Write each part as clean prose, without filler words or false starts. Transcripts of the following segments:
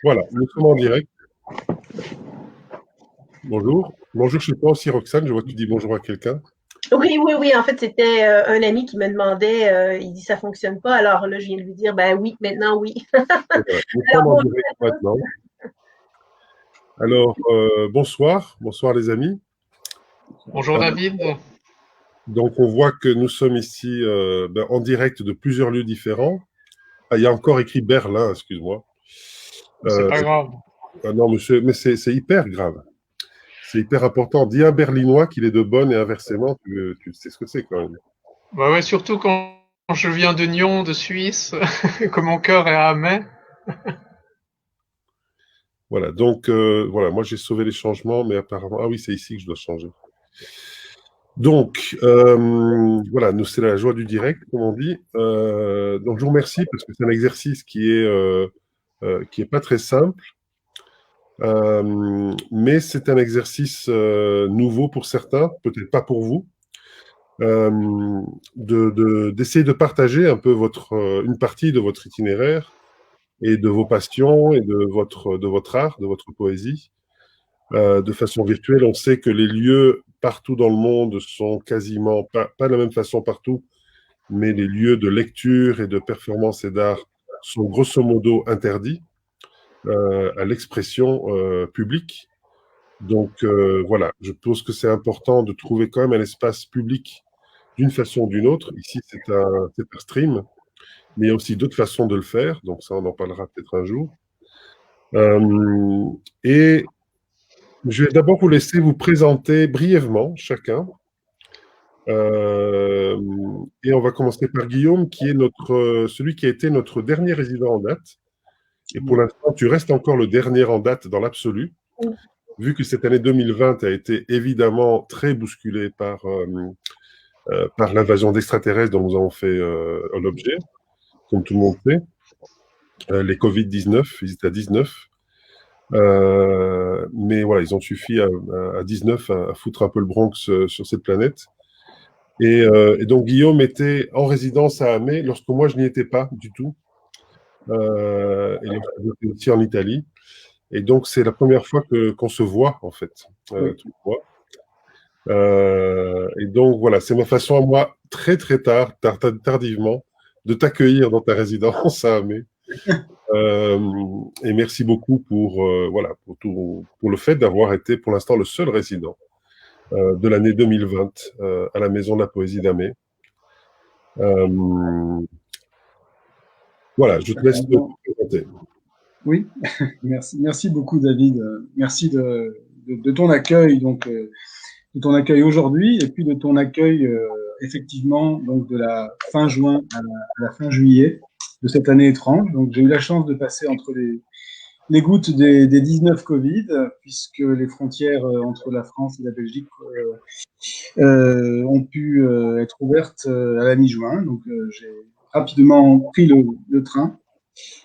Voilà, nous sommes en direct. Bonjour. Bonjour chez toi aussi, Roxane. Je vois que tu dis bonjour à quelqu'un. Oui, oui, oui. En fait, c'était un ami qui me demandait, il dit ça fonctionne pas. Alors là, je viens de lui dire, ben oui, maintenant oui. Et voilà, nous Alors sommes en bonjour direct à tous. maintenant. Alors, bonsoir. Bonsoir les amis. Bonjour Euh, David. donc, on voit que nous sommes ici en direct de plusieurs lieux différents. Ah, il y a encore écrit Berlin, excuse-moi. C'est Euh, pas grave. non, monsieur, mais c'est hyper grave. C'est hyper important. Dis à un Berlinois qu'il est de bonne et inversement, tu sais ce que c'est quand même. Bah ouais, surtout quand je viens de Nyon, de Suisse, que mon cœur est à Amet. Voilà, donc voilà, moi j'ai sauvé les changements, mais apparemment, ah oui, c'est ici que je dois changer. Donc, voilà, nous, c'est la joie du direct, comme on dit. Donc, je vous remercie parce que c'est un exercice qui est pas très simple, mais c'est un exercice nouveau pour certains, peut-être pas pour vous, euh, d'essayer de partager un peu une partie de votre itinéraire et de vos passions et de votre art, de votre poésie. De façon virtuelle. On sait que les lieux partout dans le monde sont quasiment pas de la même façon partout, mais les lieux de lecture et de performance et d'art sont grosso modo interdits à l'expression publique. Donc voilà, je pense que c'est important de trouver quand même un espace public d'une façon ou d'une autre. Ici, c'est un stream, mais il y a aussi d'autres façons de le faire. Donc ça, on en parlera peut-être un jour. Et je vais d'abord vous laisser vous présenter brièvement chacun. Euh, et on va commencer par Guillaume, qui est celui qui a été notre dernier résident en date. Et pour l'instant, tu restes encore le dernier en date dans l'absolu, vu que cette année 2020 a été évidemment très bousculée par l'invasion d'extraterrestres dont nous avons fait l'objet, comme tout le monde sait. Les Covid-19, ils étaient à 19. Mais voilà, ils ont suffi à 19 à foutre un peu le Bronx sur cette planète. Et donc, Guillaume était en résidence à Amé lorsque moi, je n'y étais pas du tout. Et lorsque j'étais aussi en Italie. Et donc, c'est la première fois qu'on se voit, en fait, Oui. tous les mois. Et donc, voilà, c'est ma façon à moi, très, très tardivement, de t'accueillir dans ta résidence à Amé. Et merci beaucoup voilà, pour le fait d'avoir été, pour l'instant, le seul résident de l'année 2020 à la Maison de la Poésie d'Amé. Voilà, je te laisse te présenter. Oui, merci beaucoup David. Merci de ton accueil, donc de ton accueil aujourd'hui, et puis de ton accueil effectivement donc de la fin juin à la fin juillet de cette année étrange. Donc j'ai eu la chance de passer entre les gouttes des 19 Covid, puisque les frontières entre la France et la Belgique ont pu être ouvertes à la mi-juin. Donc j'ai rapidement pris le train.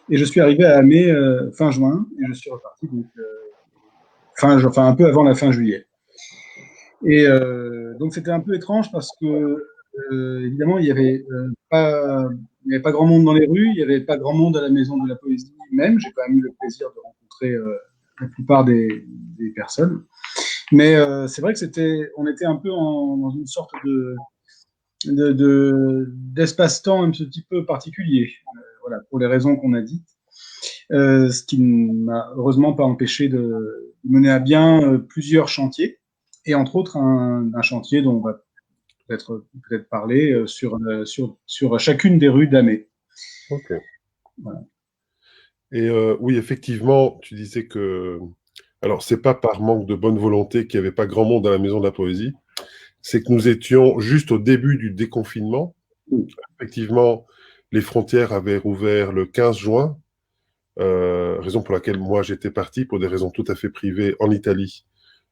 Et je suis arrivé à Amé fin juin et je suis reparti donc enfin un peu avant la fin juillet. Et donc c'était un peu étrange parce que évidemment il y avait pas grand monde dans les rues, il y avait pas grand monde à la Maison de la Poésie même. J'ai quand même eu le plaisir de rencontrer la plupart des personnes. Mais c'est vrai que on était un peu dans une sorte d'espace-temps un petit peu particulier. Voilà, pour les raisons qu'on a dites. Ce qui ne m'a heureusement pas empêché de mener à bien plusieurs chantiers, et entre autres un chantier dont on va peut-être parler sur chacune des rues d'Amé. Ok. Voilà. Et oui, effectivement, tu disais que... Alors, c'est pas par manque de bonne volonté qu'il n'y avait pas grand monde à la Maison de la Poésie, c'est que nous étions juste au début du déconfinement. Effectivement, les frontières avaient rouvert le 15 juin, raison pour laquelle moi j'étais parti, pour des raisons tout à fait privées, en Italie,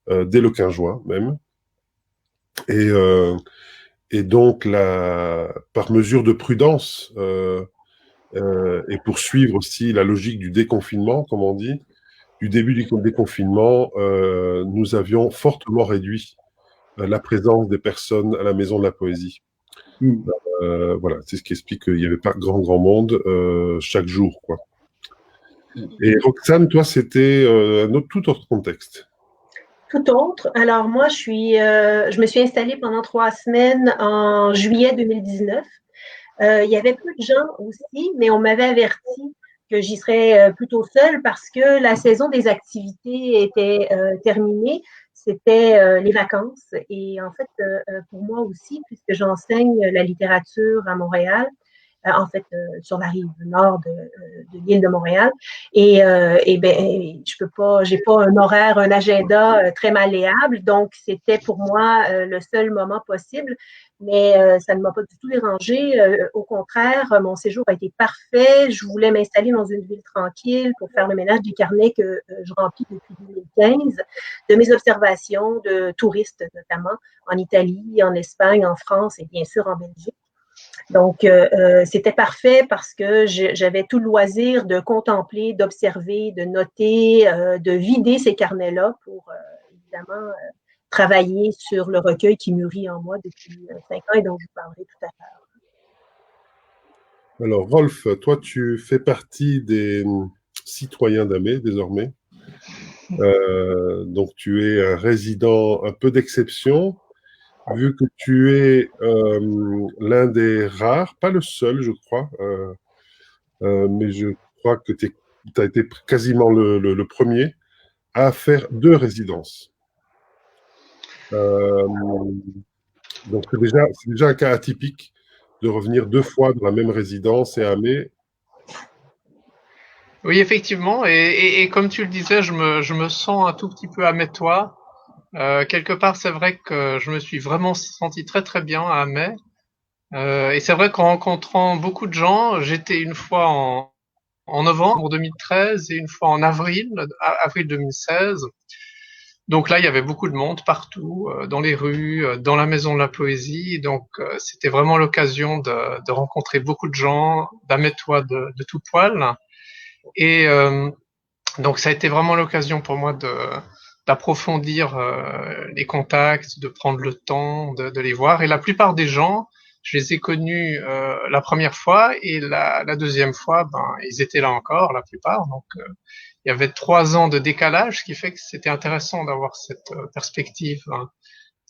dès le 15 juin même. Et, euh, et donc, par mesure de prudence, et pour suivre aussi la logique du déconfinement, comme on dit, du début du déconfinement, nous avions fortement réduit la présence des personnes à la Maison de la Poésie. Voilà, c'est ce qui explique qu'il n'y avait pas grand monde chaque jour, quoi. Et Roxane, toi, c'était tout autre contexte. Tout autre. Alors moi, je me suis installée pendant 3 semaines en juillet 2019. Il y avait peu de gens aussi, mais on m'avait averti que j'y serais plutôt seule parce que la saison des activités était terminée. C'était les vacances. Et en fait, pour moi aussi, puisque j'enseigne la littérature à Montréal, en fait, sur la rive nord de l'île de Montréal. Et ben, je peux pas, j'ai pas un horaire, un agenda très malléable, donc c'était pour moi le seul moment possible. Mais ça ne m'a pas du tout dérangé. Au contraire, mon séjour a été parfait. Je voulais m'installer dans une ville tranquille pour faire le ménage du carnet que je remplis depuis 2015, de mes observations de touristes notamment en Italie, en Espagne, en France et bien sûr en Belgique. Donc, c'était parfait parce que j'avais tout le loisir de contempler, d'observer, de noter, de vider ces carnets-là pour, évidemment, travailler sur le recueil qui mûrit en moi depuis 5 ans et dont je vous parlerai tout à l'heure. Alors, Rolf, toi, tu fais partie des citoyens d'Amé, désormais. Donc, tu es un résident un peu d'exception, vu que tu es l'un des rares, pas le seul, je crois, mais je crois que tu as été quasiment le premier à faire 2 résidences. Donc, c'est déjà un cas atypique de revenir 2 fois dans la même résidence et à Amé. Oui, effectivement. Et comme tu le disais, je me sens un tout petit peu amétois. Quelque part, c'est vrai que je me suis vraiment senti très très bien à Amé. Et c'est vrai qu'en rencontrant beaucoup de gens, j'étais une fois en novembre 2013 et une fois en avril 2016. Donc là, il y avait beaucoup de monde partout, dans les rues, dans la maison de la poésie. Donc c'était vraiment l'occasion de rencontrer beaucoup de gens, d'amétois de tout poil. Et donc ça a été vraiment l'occasion pour moi d'approfondir les contacts, de prendre le temps de les voir. Et la plupart des gens, je les ai connus la première fois et la deuxième fois, ben ils étaient là encore, la plupart. Donc il y avait 3 ans de décalage, ce qui fait que c'était intéressant d'avoir cette perspective, hein,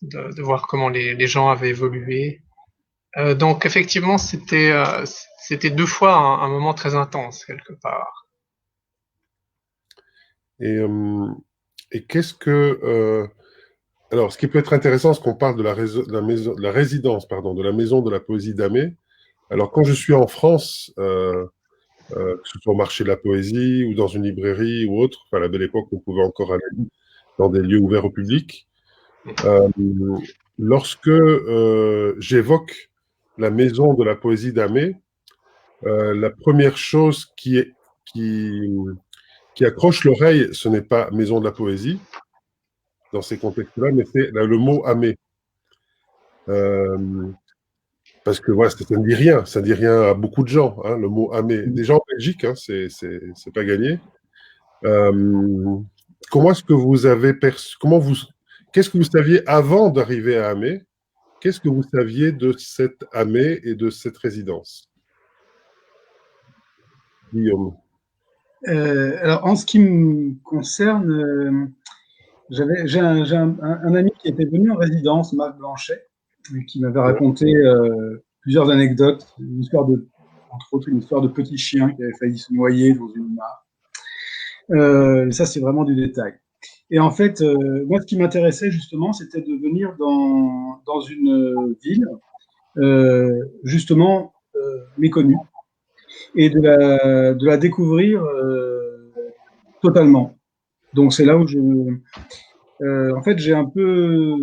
de voir comment les gens avaient évolué. Donc effectivement, c'était 2 fois un moment très intense quelque part. Et, euh, et qu'est-ce que... alors, ce qui peut être intéressant, c'est qu'on parle de la résidence, pardon, de la maison de la poésie d'Amé. Alors, quand je suis en France, que ce soit au marché de la poésie ou dans une librairie ou autre, enfin, à la belle époque, on pouvait encore aller dans des lieux ouverts au public. Euh, Lorsque j'évoque la maison de la poésie d'Amé, la première chose qui accroche l'oreille, ce n'est pas maison de la poésie dans ces contextes-là, mais c'est le mot Amé. Parce que voilà, ça ne dit rien à beaucoup de gens, hein, le mot Amé. Déjà en Belgique, hein, c'est pas gagné. Comment est-ce que vous avez perçu, qu'est-ce que vous saviez avant d'arriver à Amé? Qu'est-ce que vous saviez de cette Amé et de cette résidence? Guillaume. Alors, en ce qui me concerne, j'ai un ami qui était venu en résidence, Marc Blanchet, qui m'avait raconté plusieurs anecdotes, entre autres une histoire de petit chien qui avait failli se noyer dans une mare. Ça, c'est vraiment du détail. Et en fait, moi, ce qui m'intéressait justement, c'était de venir dans une ville justement méconnue et de la découvrir totalement. Donc c'est là où en fait, j'ai un peu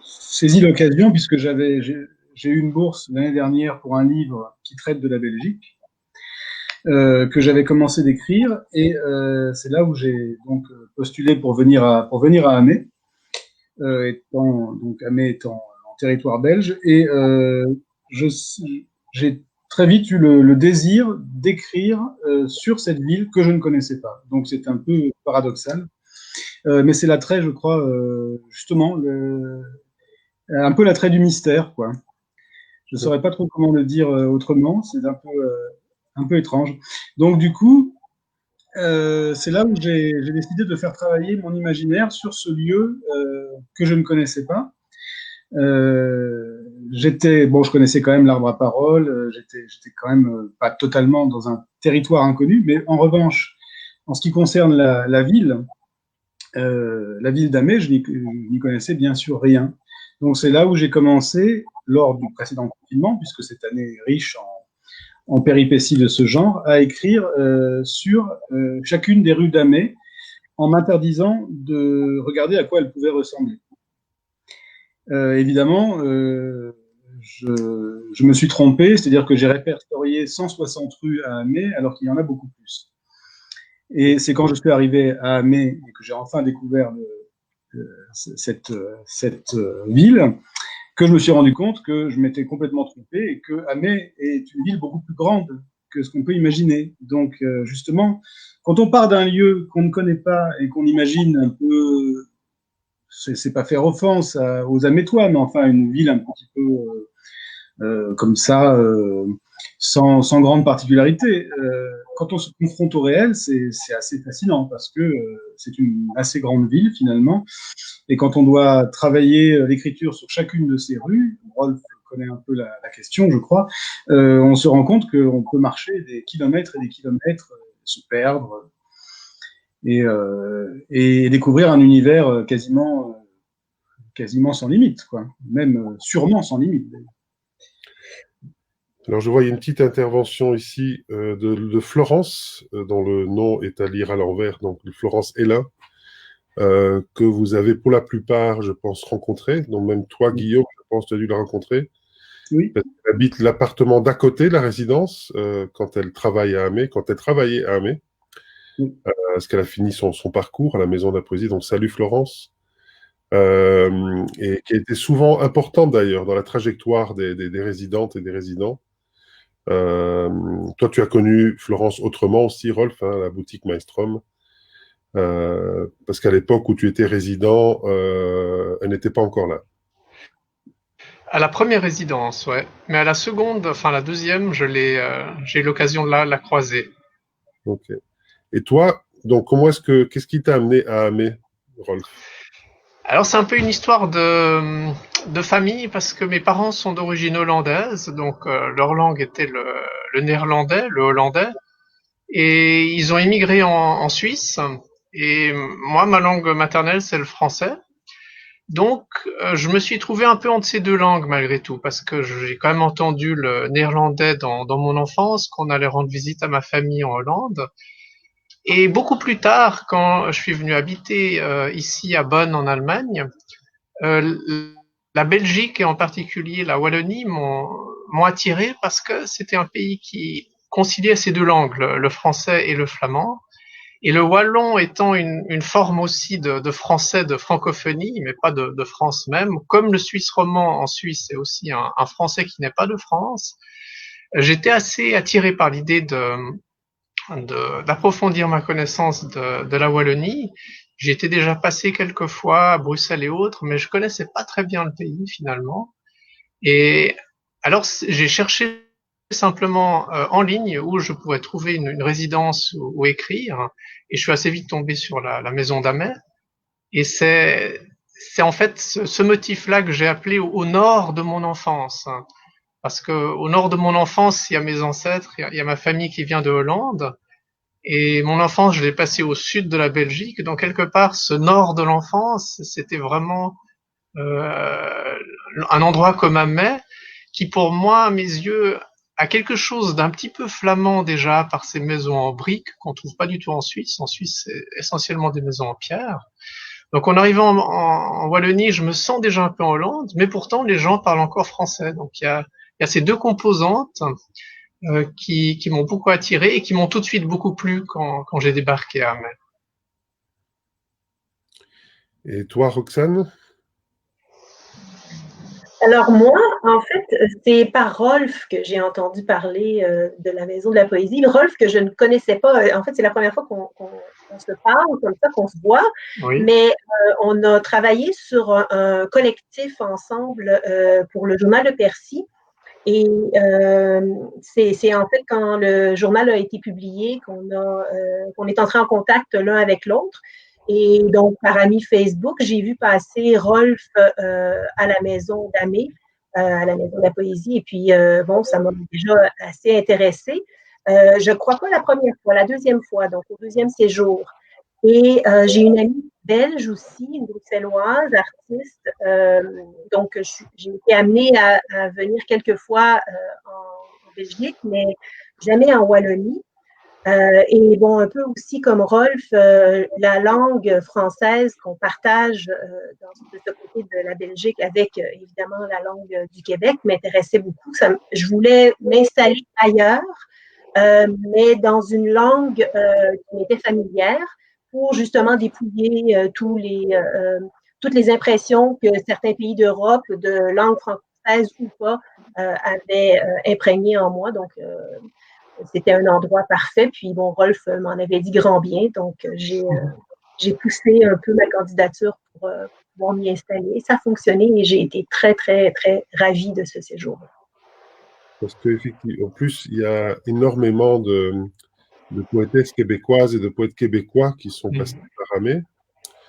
saisi l'occasion puisque j'ai eu une bourse l'année dernière pour un livre qui traite de la Belgique que j'avais commencé d'écrire et c'est là où j'ai donc postulé pour venir à Amé, donc Amé étant en territoire belge et j'ai très vite eu le désir d'écrire sur cette ville que je ne connaissais pas. Donc c'est un peu paradoxal. Mais c'est l'attrait, je crois, justement, un peu l'attrait du mystère, quoi. Je ne saurais pas trop comment le dire autrement, c'est un peu étrange. Donc, du coup, c'est là où j'ai décidé de faire travailler mon imaginaire sur ce lieu que je ne connaissais pas. Bon, je connaissais quand même l'arbre à parole, j'étais quand même pas totalement dans un territoire inconnu, mais en revanche, en ce qui concerne la ville d'Amé, je n'y connaissais bien sûr rien. Donc c'est là où j'ai commencé, lors du précédent confinement, puisque cette année est riche en péripéties de ce genre, à écrire sur chacune des rues d'Amé, en m'interdisant de regarder à quoi elles pouvaient ressembler. Évidemment, je me suis trompé, c'est-à-dire que j'ai répertorié 160 rues à Amé, alors qu'il y en a beaucoup plus. Et c'est quand je suis arrivé à Amé et que j'ai enfin découvert cette ville que je me suis rendu compte que je m'étais complètement trompé et que Amé est une ville beaucoup plus grande que ce qu'on peut imaginer. Donc, justement, quand on part d'un lieu qu'on ne connaît pas et qu'on imagine un peu, c'est pas faire offense aux Amétois, mais enfin une ville un petit peu comme ça, sans grande particularité. Quand on se confronte au réel, c'est assez fascinant parce que c'est une assez grande ville finalement. Et quand on doit travailler l'écriture sur chacune de ces rues, Rolf connaît un peu la question, je crois, on se rend compte qu'on peut marcher des kilomètres et des kilomètres, se perdre et découvrir un univers quasiment sans limite, quoi. Même sûrement sans limite. Alors, je vois, il y a une petite intervention ici de Florence, dont le nom est à lire à l'envers, donc Florence Hélin, que vous avez pour la plupart, je pense, rencontré. Donc, même toi, Guillaume, je pense, tu as dû la rencontrer. Oui. Parce qu'elle habite l'appartement d'à côté de la résidence quand elle travaille à Amé, quand elle travaillait à Amé, parce qu'elle a fini son parcours à la Maison de la Poésie. Donc, salut Florence. Et qui a été souvent importante d'ailleurs dans la trajectoire des résidentes et des résidents. Toi, tu as connu Florence autrement aussi, Rolf, hein, la boutique Maelstrom, parce qu'à l'époque où tu étais résident, elle n'était pas encore là. À la première résidence, ouais. Mais à la seconde, enfin la deuxième, j'ai eu l'occasion de la croiser. Ok. Et toi, donc, qu'est-ce qui t'a amené à Amé, Rolf? Alors c'est un peu une histoire de famille parce que mes parents sont d'origine hollandaise, donc leur langue était le néerlandais, le hollandais, et ils ont immigré en Suisse. Et moi, ma langue maternelle, c'est le français. Donc, je me suis trouvé un peu entre ces deux langues malgré tout, parce que j'ai quand même entendu le néerlandais dans mon enfance, qu'on allait rendre visite à ma famille en Hollande. Et beaucoup plus tard, quand je suis venu habiter ici à Bonn en Allemagne, la Belgique et en particulier la Wallonie m'ont attiré parce que c'était un pays qui conciliait ces deux langues, le français et le flamand. Et le wallon étant une forme aussi de français, de francophonie, mais pas de France même, comme le suisse romand en Suisse est aussi un français qui n'est pas de France, j'étais assez attiré par l'idée d'approfondir ma connaissance de la Wallonie. J'y étais déjà passé quelques fois à Bruxelles et autres, mais je connaissais pas très bien le pays finalement. Et alors j'ai cherché simplement en ligne où je pourrais trouver une résidence où écrire, et je suis assez vite tombé sur la maison d'Amé. Et c'est en fait ce motif-là que j'ai appelé au nord de mon enfance, parce que au nord de mon enfance, il y a mes ancêtres, il y a ma famille qui vient de Hollande. Et mon enfance, je l'ai passée au sud de la Belgique. Donc quelque part, ce nord de l'enfance, c'était vraiment un endroit comme Amé, qui pour moi, à mes yeux, a quelque chose d'un petit peu flamand déjà par ces maisons en briques qu'on trouve pas du tout en Suisse. En Suisse, c'est essentiellement des maisons en pierre. Donc en arrivant en Wallonie, je me sens déjà un peu en Hollande, mais pourtant les gens parlent encore français. Donc il y a ces deux composantes qui m'ont beaucoup attiré et qui m'ont tout de suite beaucoup plu quand j'ai débarqué à Amé. Et toi, Roxane? Alors moi, en fait, c'est par Rolf que j'ai entendu parler de la Maison de la Poésie. Rolf que je ne connaissais pas. En fait, c'est la première fois qu'on se parle, comme ça, qu'on se voit. Oui. Mais on a travaillé sur un collectif ensemble pour le journal de Percy. Et c'est en fait quand le journal a été publié qu'on est entré en contact l'un avec l'autre. Et donc, par ami Facebook, j'ai vu passer Rolf à la maison d'Amé, à la maison de la poésie. Et puis, bon, ça m'a déjà assez intéressée. Je ne crois pas la première fois, la deuxième fois, donc au deuxième séjour. Et j'ai une amie belge aussi, une bruxelloise, artiste. Donc, j'ai été amenée à venir quelques fois en Belgique, mais jamais en Wallonie. Et bon, un peu aussi comme Rolf, la langue française qu'on partage de ce côté de la Belgique avec évidemment la langue du Québec m'intéressait beaucoup. Je voulais m'installer ailleurs, mais dans une langue qui m'était familière pour justement dépouiller toutes les impressions que certains pays d'Europe, de langue française ou pas, avaient imprégnées en moi. Donc, c'était un endroit parfait. Puis, bon, Rolf m'en avait dit grand bien. Donc, j'ai poussé un peu ma candidature pour pouvoir m'y installer. Ça a fonctionné et j'ai été très, très, très ravie de ce séjour. Parce qu'en plus, il y a énormément de poétesses québécoises et de poètes québécois qui sont passés par Amé.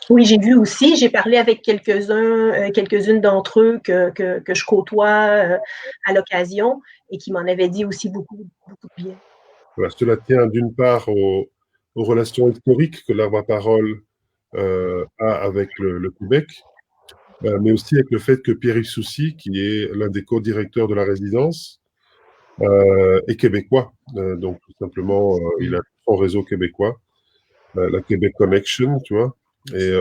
Oui, j'ai vu aussi. J'ai parlé avec quelques-unes d'entre eux que je côtoie à l'occasion et qui m'en avaient dit aussi beaucoup, beaucoup de bien. Voilà, cela tient d'une part aux relations historiques que l'Arbre-à-Parole a avec le Québec, mais aussi avec le fait que Pierre-Yves Soucy, qui est l'un des co-directeurs de la résidence, est québécois. Donc, tout simplement, il a son réseau québécois, la Québec Connection, tu vois. Et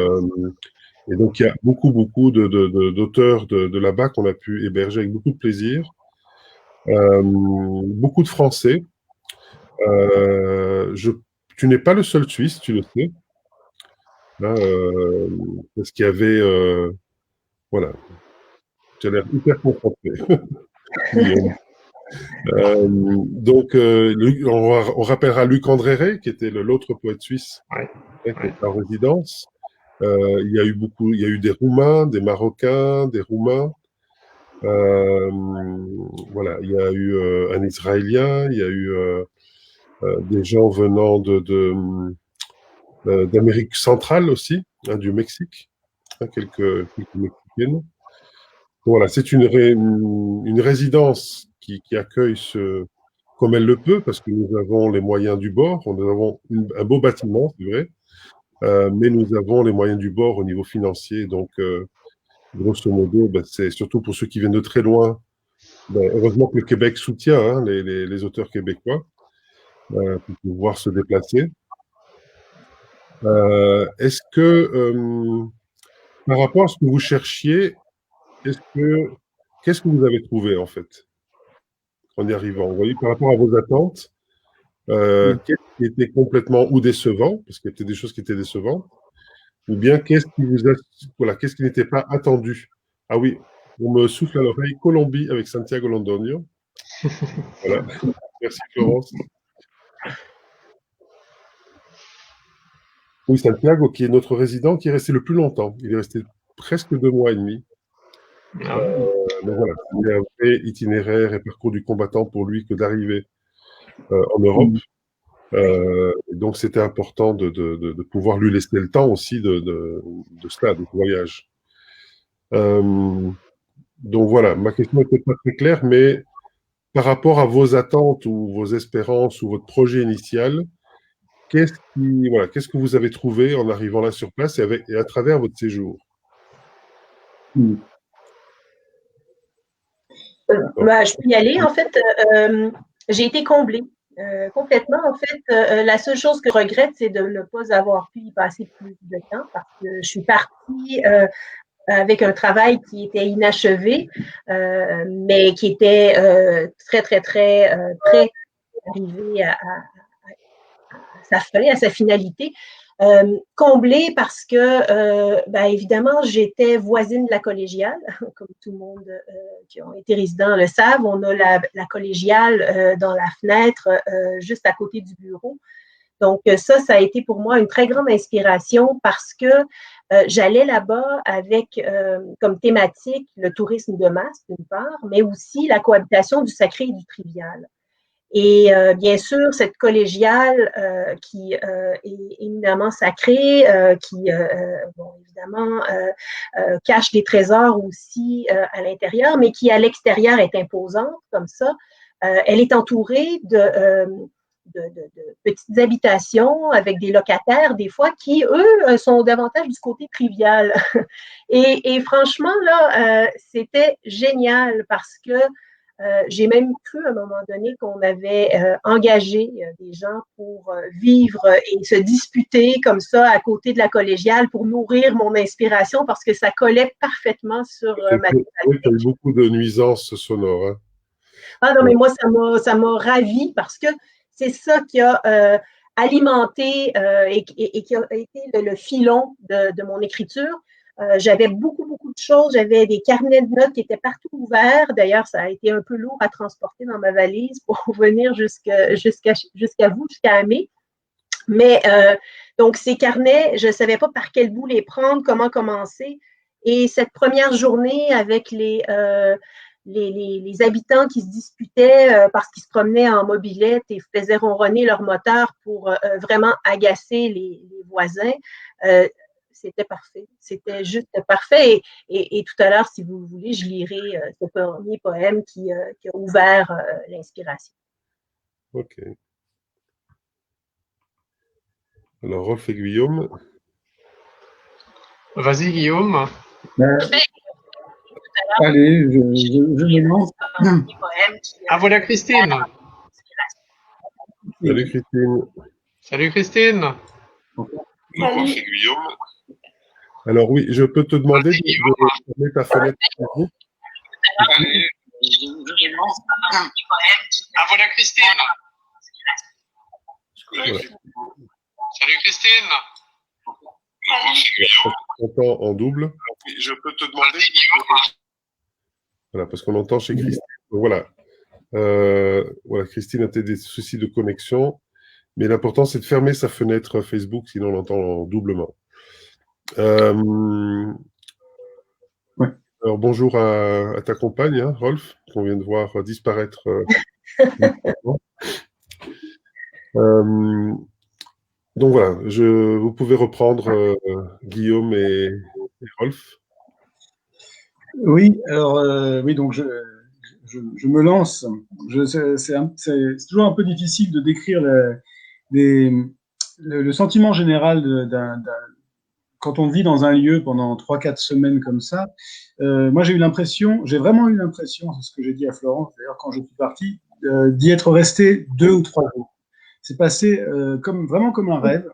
donc, il y a beaucoup d'auteurs de là-bas qu'on a pu héberger avec beaucoup de plaisir. Beaucoup de Français. Tu n'es pas le seul Suisse, tu le sais. Parce qu'il y avait... voilà. Tu as l'air hyper concentré. Donc, on rappellera Luc Andréré, qui était l'autre poète suisse, qui était en résidence. Il y a eu des Roumains, des Marocains, des Roumains. Voilà, il y a eu un Israélien, il y a eu des gens venant d'Amérique centrale aussi, du Mexique, quelques Mexicaines. Voilà, c'est une résidence qui accueille comme elle le peut, parce que nous avons les moyens du bord, nous avons un beau bâtiment, c'est vrai, mais nous avons les moyens du bord au niveau financier, donc grosso modo, c'est surtout pour ceux qui viennent de très loin. Heureusement que le Québec soutient les auteurs québécois pour pouvoir se déplacer. Est-ce que, par rapport à ce que vous cherchiez, qu'est-ce que vous avez trouvé en fait en y arrivant? Vous voyez, par rapport à vos attentes, qu'est-ce qui était complètement ou décevant, parce qu'il y a peut-être des choses qui étaient décevantes, ou bien qu'est-ce qui n'était pas attendu? Ah oui, on me souffle à l'oreille Colombie avec Santiago Londoño. Voilà. Merci Florence. Oui, Santiago, qui est notre résident, qui est resté le plus longtemps. Il est resté presque 2 mois et demi. Donc voilà, il y a un vrai itinéraire et parcours du combattant pour lui que d'arriver en Europe. Donc c'était important de pouvoir lui laisser le temps aussi de cela, de voyage. Donc voilà, ma question n'était pas très claire, mais par rapport à vos attentes ou vos espérances ou votre projet initial, qu'est-ce que vous avez trouvé en arrivant là sur place et à travers votre séjour? Je peux y aller. En fait, j'ai été comblée complètement. En fait, la seule chose que je regrette, c'est de ne pas avoir pu y passer plus de temps parce que je suis partie avec un travail qui était inachevé, mais qui était très, très, très prêt à arriver à sa fin, à sa finalité. Comblée parce que, évidemment, j'étais voisine de la collégiale, comme tout le monde qui ont été résidents le savent. On a la collégiale dans la fenêtre, juste à côté du bureau. Donc, ça a été pour moi une très grande inspiration parce que J'allais là-bas avec comme thématique le tourisme de masse, d'une part, mais aussi la cohabitation du sacré et du trivial. Et bien sûr, cette collégiale qui est éminemment sacrée, qui, bon, évidemment, cache des trésors aussi à l'intérieur, mais qui, à l'extérieur, est imposante, comme ça. Elle est entourée de petites habitations avec des locataires, des fois, qui, eux, sont davantage du côté trivial. Et franchement, là, c'était génial parce que j'ai même cru à un moment donné qu'on avait engagé des gens pour vivre et se disputer comme ça à côté de la collégiale pour nourrir mon inspiration parce que ça collait parfaitement sur ma Oui, tu as eu beaucoup de nuisances sonores. Hein. Ah non, mais moi, ça m'a ravi parce que c'est ça qui a alimenté et qui a été le filon de mon écriture. J'avais beaucoup de choses. J'avais des carnets de notes qui étaient partout ouverts. D'ailleurs, ça a été un peu lourd à transporter dans ma valise pour venir jusqu'à vous, jusqu'à Amé. Mais donc, ces carnets, je ne savais pas par quel bout les prendre, comment commencer. Et cette première journée avec les habitants qui se disputaient parce qu'ils se promenaient en mobilette et faisaient ronronner leur moteur pour vraiment agacer les voisins, c'était parfait. C'était juste parfait. Et tout à l'heure, si vous voulez, je lirai ce premier poème qui a ouvert l'inspiration. Ok. Alors, Rolf et Guillaume. Vas-y, Guillaume. Allez, je me lance. Ah, voilà Christine. Salut Christine. Salut Christine. Salut. Guillaume. Alors oui, je peux te demander de fermer ta fenêtre Facebook. Allez, je me lance. Ah, voilà Christine. Voilà. Salut Christine. On entend en double. Je peux te demander. Voilà, parce qu'on entend chez Christine. Donc, voilà. Voilà, Christine a peut-être des soucis de connexion, mais l'important c'est de fermer sa fenêtre Facebook, sinon on entend doublement. Ouais. Alors bonjour à ta compagne, hein, Rolf, qu'on vient de voir disparaître. Donc voilà, vous pouvez reprendre Guillaume et Rolf. Oui, alors oui, donc je me lance. C'est toujours un peu difficile de décrire le sentiment général quand on vit dans un lieu pendant 3-4 semaines comme ça. Moi, j'ai vraiment eu l'impression, c'est ce que j'ai dit à Florence, d'ailleurs, quand je suis parti, d'y être resté 2 ou 3 jours. C'est passé vraiment comme un rêve.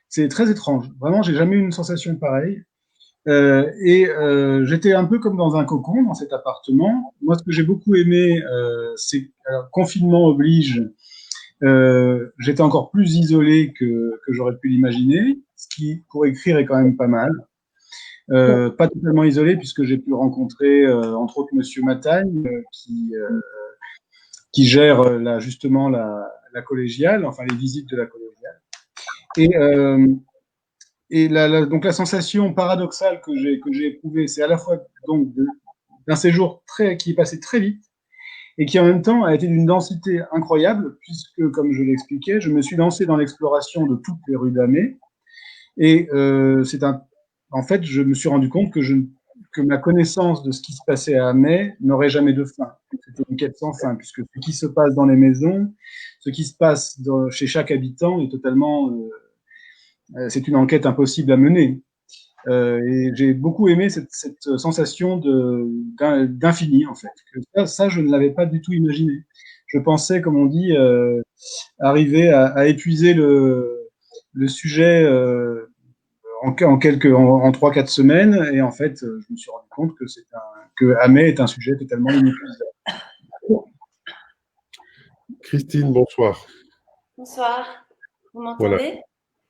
C'est très étrange. Vraiment, j'ai jamais eu une sensation pareille. J'étais un peu comme dans un cocon dans cet appartement. Moi, ce que j'ai beaucoup aimé, c'est confinement oblige. J'étais encore plus isolé que j'aurais pu l'imaginer, ce qui, pour écrire, est quand même pas mal. Pas totalement isolé, puisque j'ai pu rencontrer, entre autres, Monsieur Matagne, qui gère justement la collégiale, enfin les visites de la collégiale. Donc la sensation paradoxale que j'ai éprouvée, c'est à la fois donc d'un séjour qui est passé très vite et qui en même temps a été d'une densité incroyable, puisque, comme je l'expliquais, je me suis lancé dans l'exploration de toutes les rues d'Amé. Et en fait, je me suis rendu compte que ma connaissance de ce qui se passait à Amé n'aurait jamais de fin. C'était une quête sans fin, puisque ce qui se passe dans les maisons, ce qui se passe chez chaque habitant est totalement... c'est une enquête impossible à mener. Et j'ai beaucoup aimé cette sensation d'infini, en fait. Ça, je ne l'avais pas du tout imaginé. Je pensais, comme on dit, arriver à épuiser le sujet en 3-4 semaines, et en fait, je me suis rendu compte que Amé est un sujet totalement inépuisable. Christine, bonsoir. Bonsoir. Vous m'entendez? Voilà.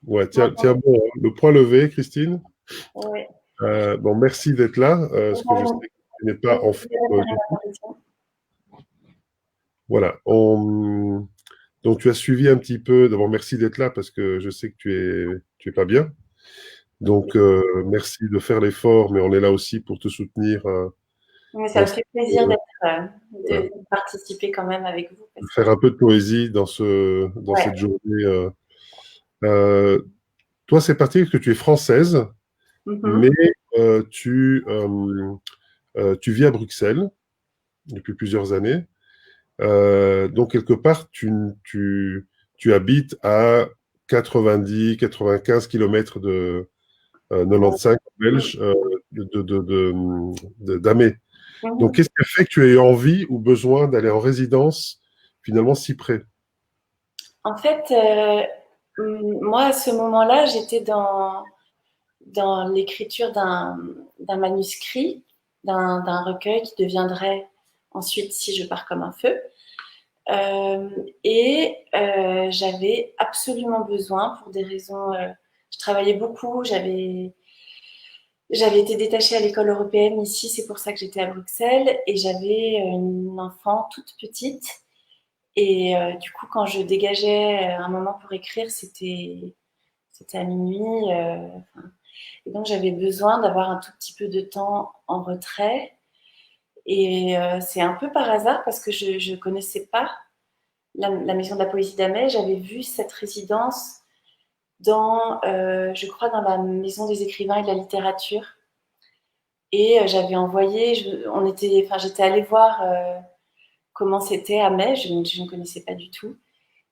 Ouais, tiens bon, le point levé, Christine. Oui. Bon, merci d'être là, parce que je sais que tu n'es pas en forme. Voilà. Donc, tu as suivi un petit peu. D'abord, merci d'être là, parce que je sais que tu es pas bien. Donc, merci de faire l'effort, mais on est là aussi pour te soutenir. Mais ça me fait plaisir de participer quand même avec vous. De faire un peu de poésie dans cette journée. Toi, c'est parti parce que tu es française, mais tu vis à Bruxelles depuis plusieurs années. Donc, quelque part, tu habites à 90-95 km de 95 belge d'Amé. Donc, qu'est-ce qui a fait que tu aies envie ou besoin d'aller en résidence finalement si près? En fait, moi, à ce moment-là, j'étais dans l'écriture d'un manuscrit, d'un recueil qui deviendrait ensuite Si je pars comme un feu. J'avais absolument besoin, pour des raisons, je travaillais beaucoup, j'avais été détachée à l'école européenne ici, c'est pour ça que j'étais à Bruxelles, et j'avais une enfant toute petite. Et du coup, quand je dégageais un moment pour écrire, c'était à minuit. Et donc, j'avais besoin d'avoir un tout petit peu de temps en retrait. Et c'est un peu par hasard parce que je ne connaissais pas la Maison de la Poésie d'Amé. J'avais vu cette résidence je crois, dans la Maison des écrivains et de la littérature. Et j'avais envoyé, j'étais allée voir comment c'était Amé. Je ne connaissais pas du tout.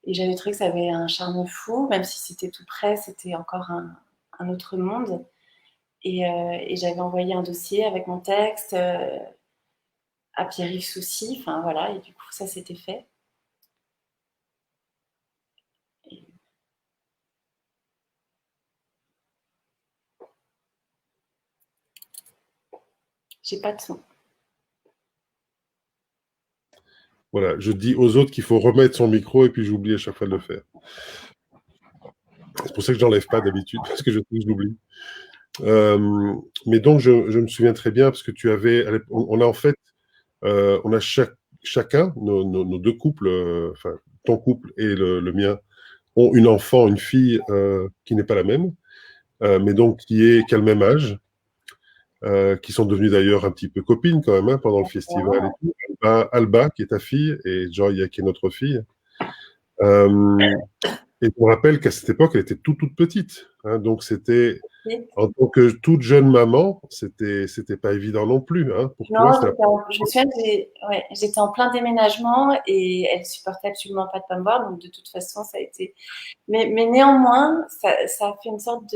Et j'avais trouvé que ça avait un charme fou, même si c'était tout près, c'était encore un autre monde. Et j'avais envoyé un dossier avec mon texte à Pierre-Yves Soucy, enfin voilà, et du coup ça s'était fait. J'ai pas de son. Voilà, je dis aux autres qu'il faut remettre son micro et puis j'oublie à chaque fois de le faire. C'est pour ça que je n'enlève pas d'habitude, parce que je l'oublie. Mais donc, je me souviens très bien, parce que tu avais... On a en fait... on a chacun, nos deux couples, enfin, ton couple et le mien, ont une enfant, une fille qui n'est pas la même, mais donc qui a le même âge, qui sont devenues d'ailleurs un petit peu copines quand même, hein, pendant le festival et tout. Alba, qui est ta fille, et Joya, qui est notre fille. Et je me rappelle qu'à cette époque, elle était toute petite. Hein, donc, c'était, en tant que toute jeune maman, c'était pas évident non plus. Hein, pour non, toi, je me souviens que j'étais en plein déménagement et elle supportait absolument pas de pas me voir. Donc, de toute façon, ça a été. Mais néanmoins, ça a fait une sorte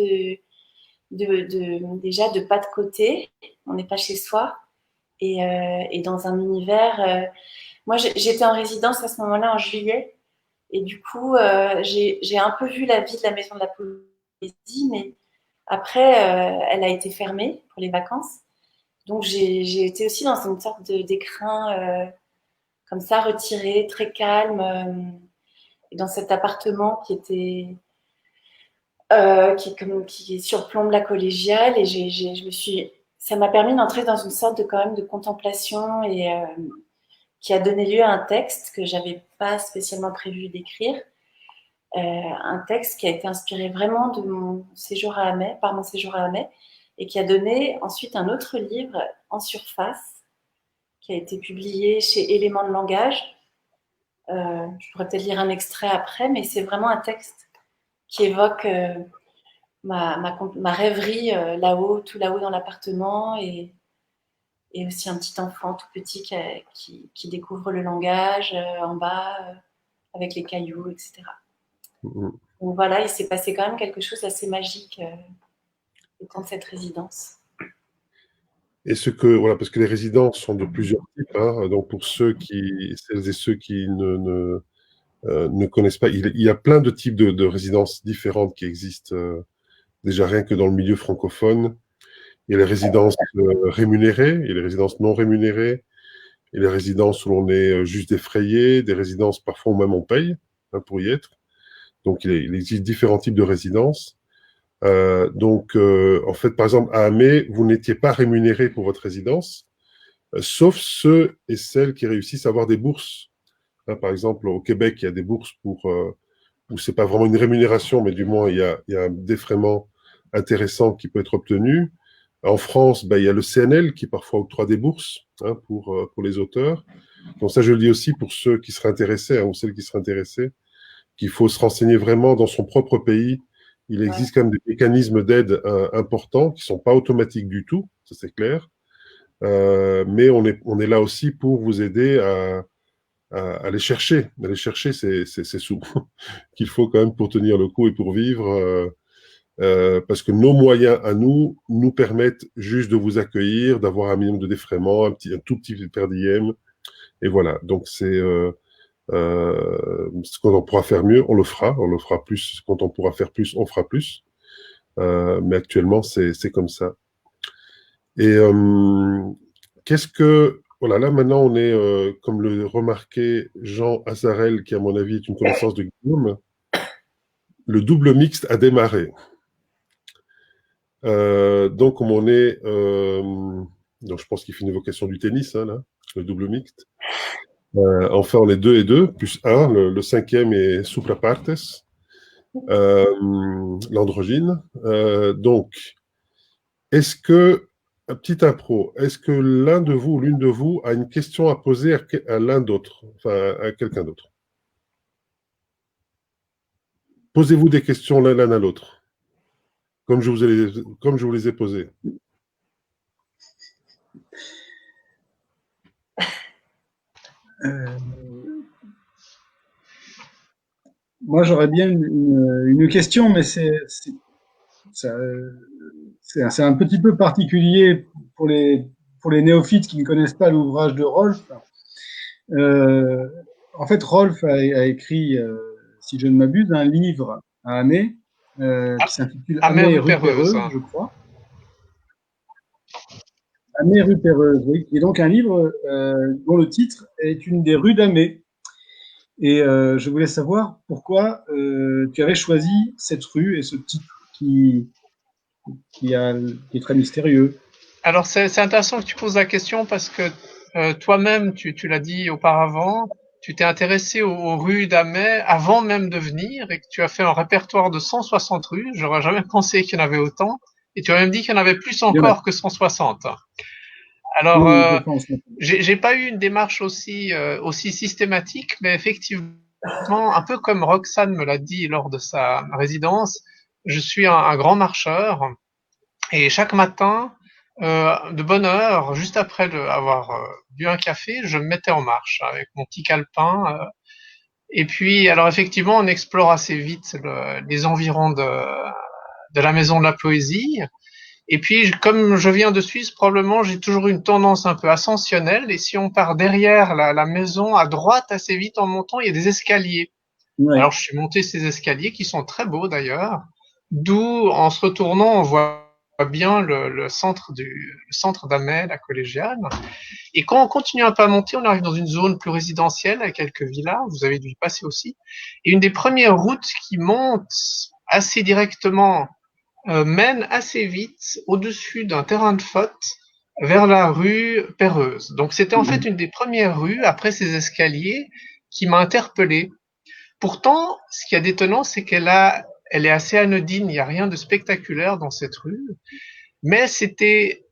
déjà de pas de côté. On n'est pas chez soi. Et dans un univers. Moi, j'étais en résidence à ce moment-là en juillet. Et du coup, j'ai un peu vu la vie de la Maison de la Poésie, mais après, elle a été fermée pour les vacances. Donc, j'ai été aussi dans une sorte d'écrin comme ça, retiré, très calme, dans cet appartement qui surplombe la collégiale. Et ça m'a permis d'entrer dans une sorte quand même de contemplation et qui a donné lieu à un texte que j'avais pas spécialement prévu d'écrire. Un texte qui a été inspiré vraiment de mon séjour à Amé, par mon séjour à Amé, et qui a donné ensuite un autre livre en surface qui a été publié chez Éléments de langage. Je pourrais peut-être lire un extrait après, mais c'est vraiment un texte qui évoque ma rêverie tout là-haut dans l'appartement et aussi un petit enfant tout petit qui découvre le langage en bas avec les cailloux, etc. Donc voilà, il s'est passé quand même quelque chose d'assez magique dans cette résidence. Et voilà, parce que les résidences sont de plusieurs types. Hein, donc pour celles et ceux qui ne connaissent pas, il y a plein de types de résidences différentes qui existent. Déjà rien que dans le milieu francophone, il y a les résidences rémunérées, il y a les résidences non rémunérées, et les résidences où l'on est juste défrayé, des résidences parfois où même on paye pour y être. Donc il existe différents types de résidences. En fait, par exemple, à Amé, vous n'étiez pas rémunéré pour votre résidence, sauf ceux et celles qui réussissent à avoir des bourses. Hein, par exemple, au Québec, il y a des bourses où c'est pas vraiment une rémunération, mais du moins il y a un défraiement intéressant qui peut être obtenu. En France, il y a le CNL qui parfois octroie des bourses pour les auteurs. Donc ça, je le dis aussi pour ceux qui seraient intéressés ou celles qui seraient intéressées, qu'il faut se renseigner vraiment dans son propre pays. Il existe quand même des mécanismes d'aide importants qui sont pas automatiques du tout, ça c'est clair. Mais on est là aussi pour vous aider à aller chercher. Aller chercher ces sous qu'il faut quand même pour tenir le coup et pour vivre. Parce que nos moyens à nous permettent juste de vous accueillir, d'avoir un minimum de défraiement, un tout petit per diem. Et voilà. Donc c'est ce qu'on pourra faire mieux, on le fera plus. Quand on pourra faire plus, on fera plus. Mais actuellement, c'est comme ça. Et qu'est-ce que voilà, là maintenant on est, comme le remarquait Jean Azarel, qui à mon avis est une connaissance de Guillaume, le double mixte a démarré. Donc comme on est, donc je pense qu'il fait une évocation du tennis, là, le double mixte. Enfin, on est 2 et 2, plus 1, le cinquième est supra partes, l'androgyne. Donc, est-ce que, un petit impro, est-ce que l'un de vous ou l'une de vous a une question à poser à l'un d'autre, enfin à quelqu'un d'autre? Posez-vous des questions l'un à l'autre, comme je vous les ai posées. Moi, j'aurais bien une question, mais c'est un petit peu particulier pour les néophytes qui ne connaissent pas l'ouvrage de Rolf. En fait, Rolf a écrit, si je ne m'abuse, un livre à Amé qui s'intitule Amé rue Perreuse, je crois. Amé rue Perreuse, oui. Et donc un livre dont le titre est une des rues d'Amé. Et je voulais savoir pourquoi tu avais choisi cette rue et ce titre qui est très mystérieux. Alors c'est intéressant que tu poses la question parce que toi-même, tu l'as dit auparavant, tu t'es intéressé aux rues d'Amé avant même de venir et que tu as fait un répertoire de 160 rues. J'aurais jamais pensé qu'il y en avait autant. Et tu as même dit qu'il y en avait plus encore que 160. Alors, j'ai pas eu une démarche aussi systématique, mais effectivement, un peu comme Roxane me l'a dit lors de sa résidence, je suis un grand marcheur et chaque matin, de bonne heure, juste après avoir bu un café, je me mettais en marche avec mon petit calepin. Et puis, alors effectivement, on explore assez vite les environs de la Maison de la Poésie. Et puis, comme je viens de Suisse, probablement, j'ai toujours une tendance un peu ascensionnelle. Et si on part derrière la maison, à droite, assez vite en montant, il y a des escaliers. Ouais. Alors, je suis monté ces escaliers, qui sont très beaux d'ailleurs. D'où, en se retournant, on voit bien le centre d'Amé, la collégiale. Et quand on continue un peu à monter, on arrive dans une zone plus résidentielle, avec quelques villas. Vous avez dû y passer aussi. Et une des premières routes qui monte assez directement mène assez vite au-dessus d'un terrain de foot vers la rue Perreuse. Donc c'était en fait une des premières rues après ces escaliers qui m'a interpellé. Pourtant, ce qui est d'étonnant, c'est elle est assez anodine, il n'y a rien de spectaculaire dans cette rue, mais c'était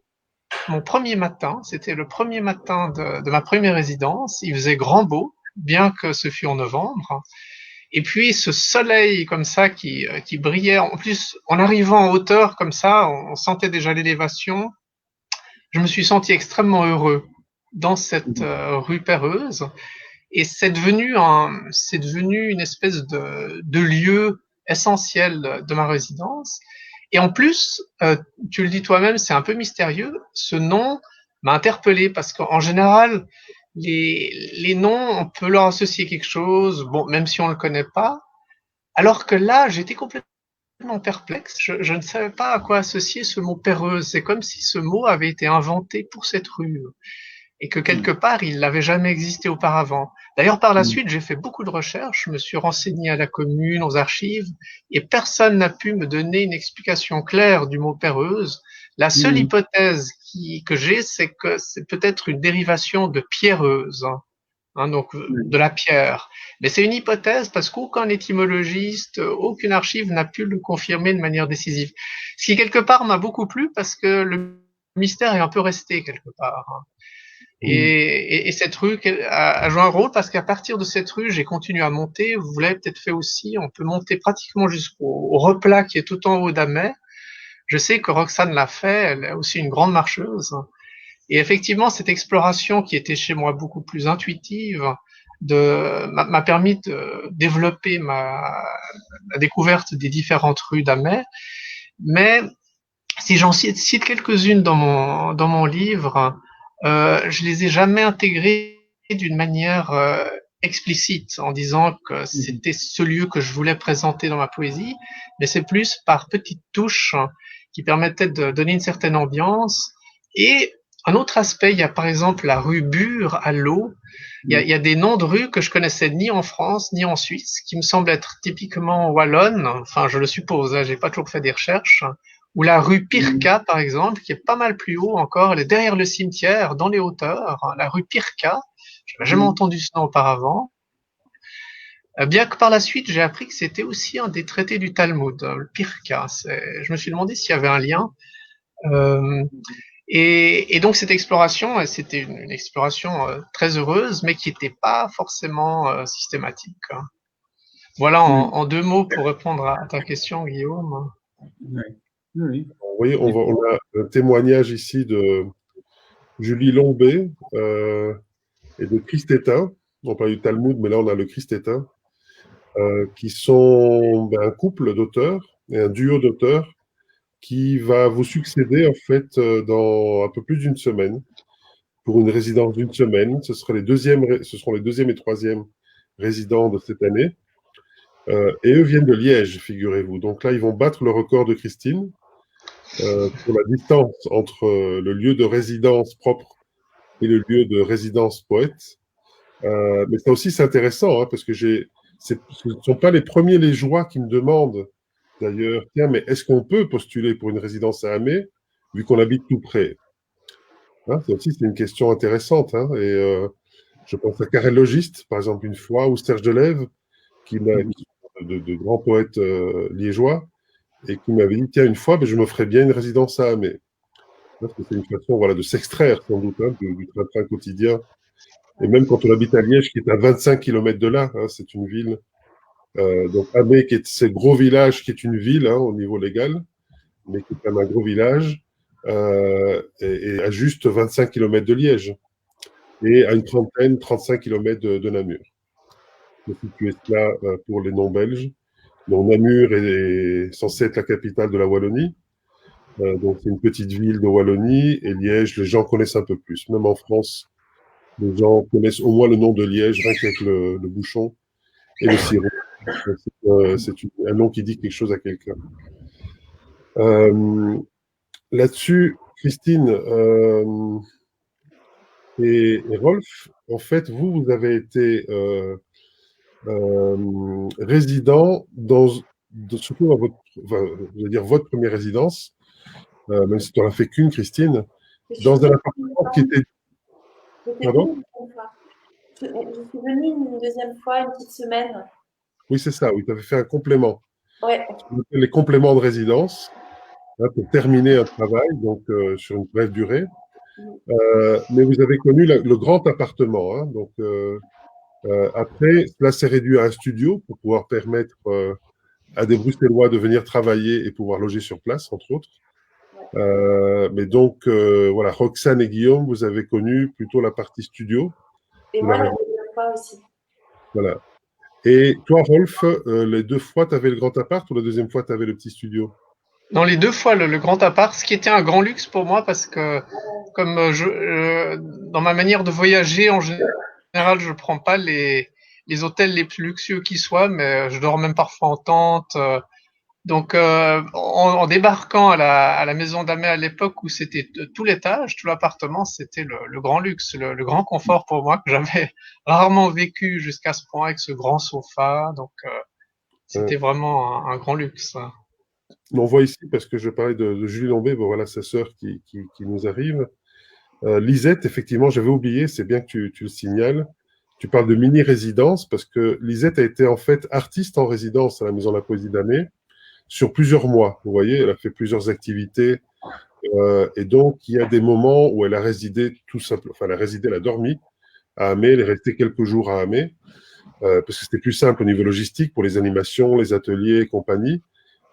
mon premier matin, c'était le premier matin de ma première résidence, il faisait grand beau, bien que ce fût en novembre. Et puis ce soleil comme ça qui brillait, en plus en arrivant en hauteur comme ça, on sentait déjà l'élévation. Je me suis senti extrêmement heureux dans cette rue Perreuse, et c'est devenu une espèce de lieu essentiel de ma résidence. Et en plus, tu le dis toi-même, c'est un peu mystérieux. Ce nom m'a interpellé parce qu'en général, les noms, on peut leur associer quelque chose, bon, même si on le connaît pas. Alors que là, j'étais complètement perplexe. Je ne savais pas à quoi associer ce mot Perreuse. C'est comme si ce mot avait été inventé pour cette rue et que quelque part, il n'avait jamais existé auparavant. D'ailleurs, par la suite, j'ai fait beaucoup de recherches, je me suis renseigné à la commune, aux archives, et personne n'a pu me donner une explication claire du mot Perreuse. La seule hypothèse que j'ai, c'est que c'est peut-être une dérivation de pierreuse. hein, donc de la pierre. Mais c'est une hypothèse parce qu'aucun étymologiste, aucune archive n'a pu le confirmer de manière décisive. Ce qui quelque part m'a beaucoup plu parce que le mystère est un peu resté quelque part, hein. Et cette rue a joué un rôle parce qu'à partir de cette rue, j'ai continué à monter. Vous l'avez peut-être fait aussi. On peut monter pratiquement jusqu'au replat qui est tout en haut d'Amet. Je sais que Roxane l'a fait. Elle est aussi une grande marcheuse. Et effectivement, cette exploration qui était chez moi beaucoup plus intuitive m'a permis de développer la découverte des différentes rues d'Amet. Mais si j'en cite quelques-unes dans mon livre, je les ai jamais intégrées d'une manière explicite en disant que c'était ce lieu que je voulais présenter dans ma poésie, mais c'est plus par petites touches qui permettaient de donner une certaine ambiance. Et un autre aspect, il y a par exemple la rue Bure à l'eau. Il y a des noms de rues que je connaissais ni en France ni en Suisse, qui me semblent être typiquement wallonnes. Enfin, je le suppose, hein, j'ai pas toujours fait des recherches. Ou la rue Pirca, par exemple, qui est pas mal plus haut encore, elle est derrière le cimetière, dans les hauteurs. La rue Pirca, je n'avais jamais entendu ce nom auparavant. Bien que par la suite, j'ai appris que c'était aussi un des traités du Talmud, le Pirca. Je me suis demandé s'il y avait un lien. Et donc cette exploration, c'était une exploration très heureuse, mais qui n'était pas forcément systématique. Voilà en 2 mots pour répondre à ta question, Guillaume. Oui. Vous voyez, on a un témoignage ici de Julie Lombé et de Christ Étain. On parle du Talmud, mais là on a le Christ Étain, qui sont un couple d'auteurs et un duo d'auteurs qui va vous succéder en fait dans un peu plus d'une semaine pour une résidence d'une semaine. Ce seront les deuxième et troisième résidents de cette année. Et eux viennent de Liège, figurez-vous. Donc là, ils vont battre le record de Christine pour la distance entre le lieu de résidence propre et le lieu de résidence poète. Mais ça aussi, c'est intéressant, hein, parce que ce ne sont pas les premiers liégeois qui me demandent, d'ailleurs, tiens, mais est-ce qu'on peut postuler pour une résidence à Amet, vu qu'on habite tout près, hein, ça aussi, c'est une question intéressante. Hein, et je pense à Karel Logiste, par exemple, une fois, ou Serge Delève, qui sont de grands poètes liégeois, et qui m'avait dit, tiens, une fois, je me ferais bien une résidence à Amet. Parce que c'est une façon de s'extraire, sans doute, hein, du train-train quotidien. Et même quand on habite à Liège, qui est à 25 km de là, hein, c'est une ville. Donc Amet, c'est le gros village, qui est une ville hein, au niveau légal, mais qui est quand même un gros village, et à juste 25 km de Liège, et à une 35 km de Namur. Je situe cela pour les non-belges. Donc Namur est censé être la capitale de la Wallonie. Donc c'est une petite ville de Wallonie, et Liège, les gens connaissent un peu plus. Même en France, les gens connaissent au moins le nom de Liège, rien qu'avec le bouchon et le sirop. C'est un nom qui dit quelque chose à quelqu'un. Là-dessus, Christine et Rolf, en fait, vous avez été résident surtout dans votre première résidence, même si tu n'en as fait qu'une, Christine, dans un appartement qui était... Pardon ? Je suis venue une deuxième fois, une petite semaine. Oui, c'est ça, oui, tu avais fait un complément. Ouais. Les compléments de résidence, hein, pour terminer un travail, donc sur une brève durée. Mais vous avez connu le grand appartement. Hein, donc, après, cela s'est réduit à un studio pour pouvoir permettre à des Bruxellois de venir travailler et pouvoir loger sur place, entre autres. Mais donc, voilà, Roxane et Guillaume, vous avez connu plutôt la partie studio. Et moi, la deuxième fois aussi. Voilà. Et toi, Rolf, les 2 fois, tu avais le grand appart ou la deuxième fois, tu avais le petit studio? Non, les 2 fois le grand appart, ce qui était un grand luxe pour moi parce que comme dans ma manière de voyager en général, je prends pas les hôtels les plus luxueux qui soient, mais je dors même parfois en tente. Donc en débarquant à la maison d'Amet à l'époque où c'était tout l'étage, tout l'appartement, c'était le grand luxe, le grand confort pour moi que j'avais rarement vécu jusqu'à ce point avec ce grand sofa. Donc c'était vraiment un grand luxe. On voit ici, parce que je parlais de Julie Lombé, voilà sa sœur qui nous arrive. Lisette, effectivement, j'avais oublié, c'est bien que tu le signales. tu parles de mini-résidence parce que Lisette a été en fait artiste en résidence à la Maison de la Poésie d'Amé sur plusieurs mois. Vous voyez, elle a fait plusieurs activités et donc il y a des moments où elle a résidé tout simplement, enfin elle a dormi à Amé, elle est restée quelques jours à Amé parce que c'était plus simple au niveau logistique pour les animations, les ateliers et compagnie.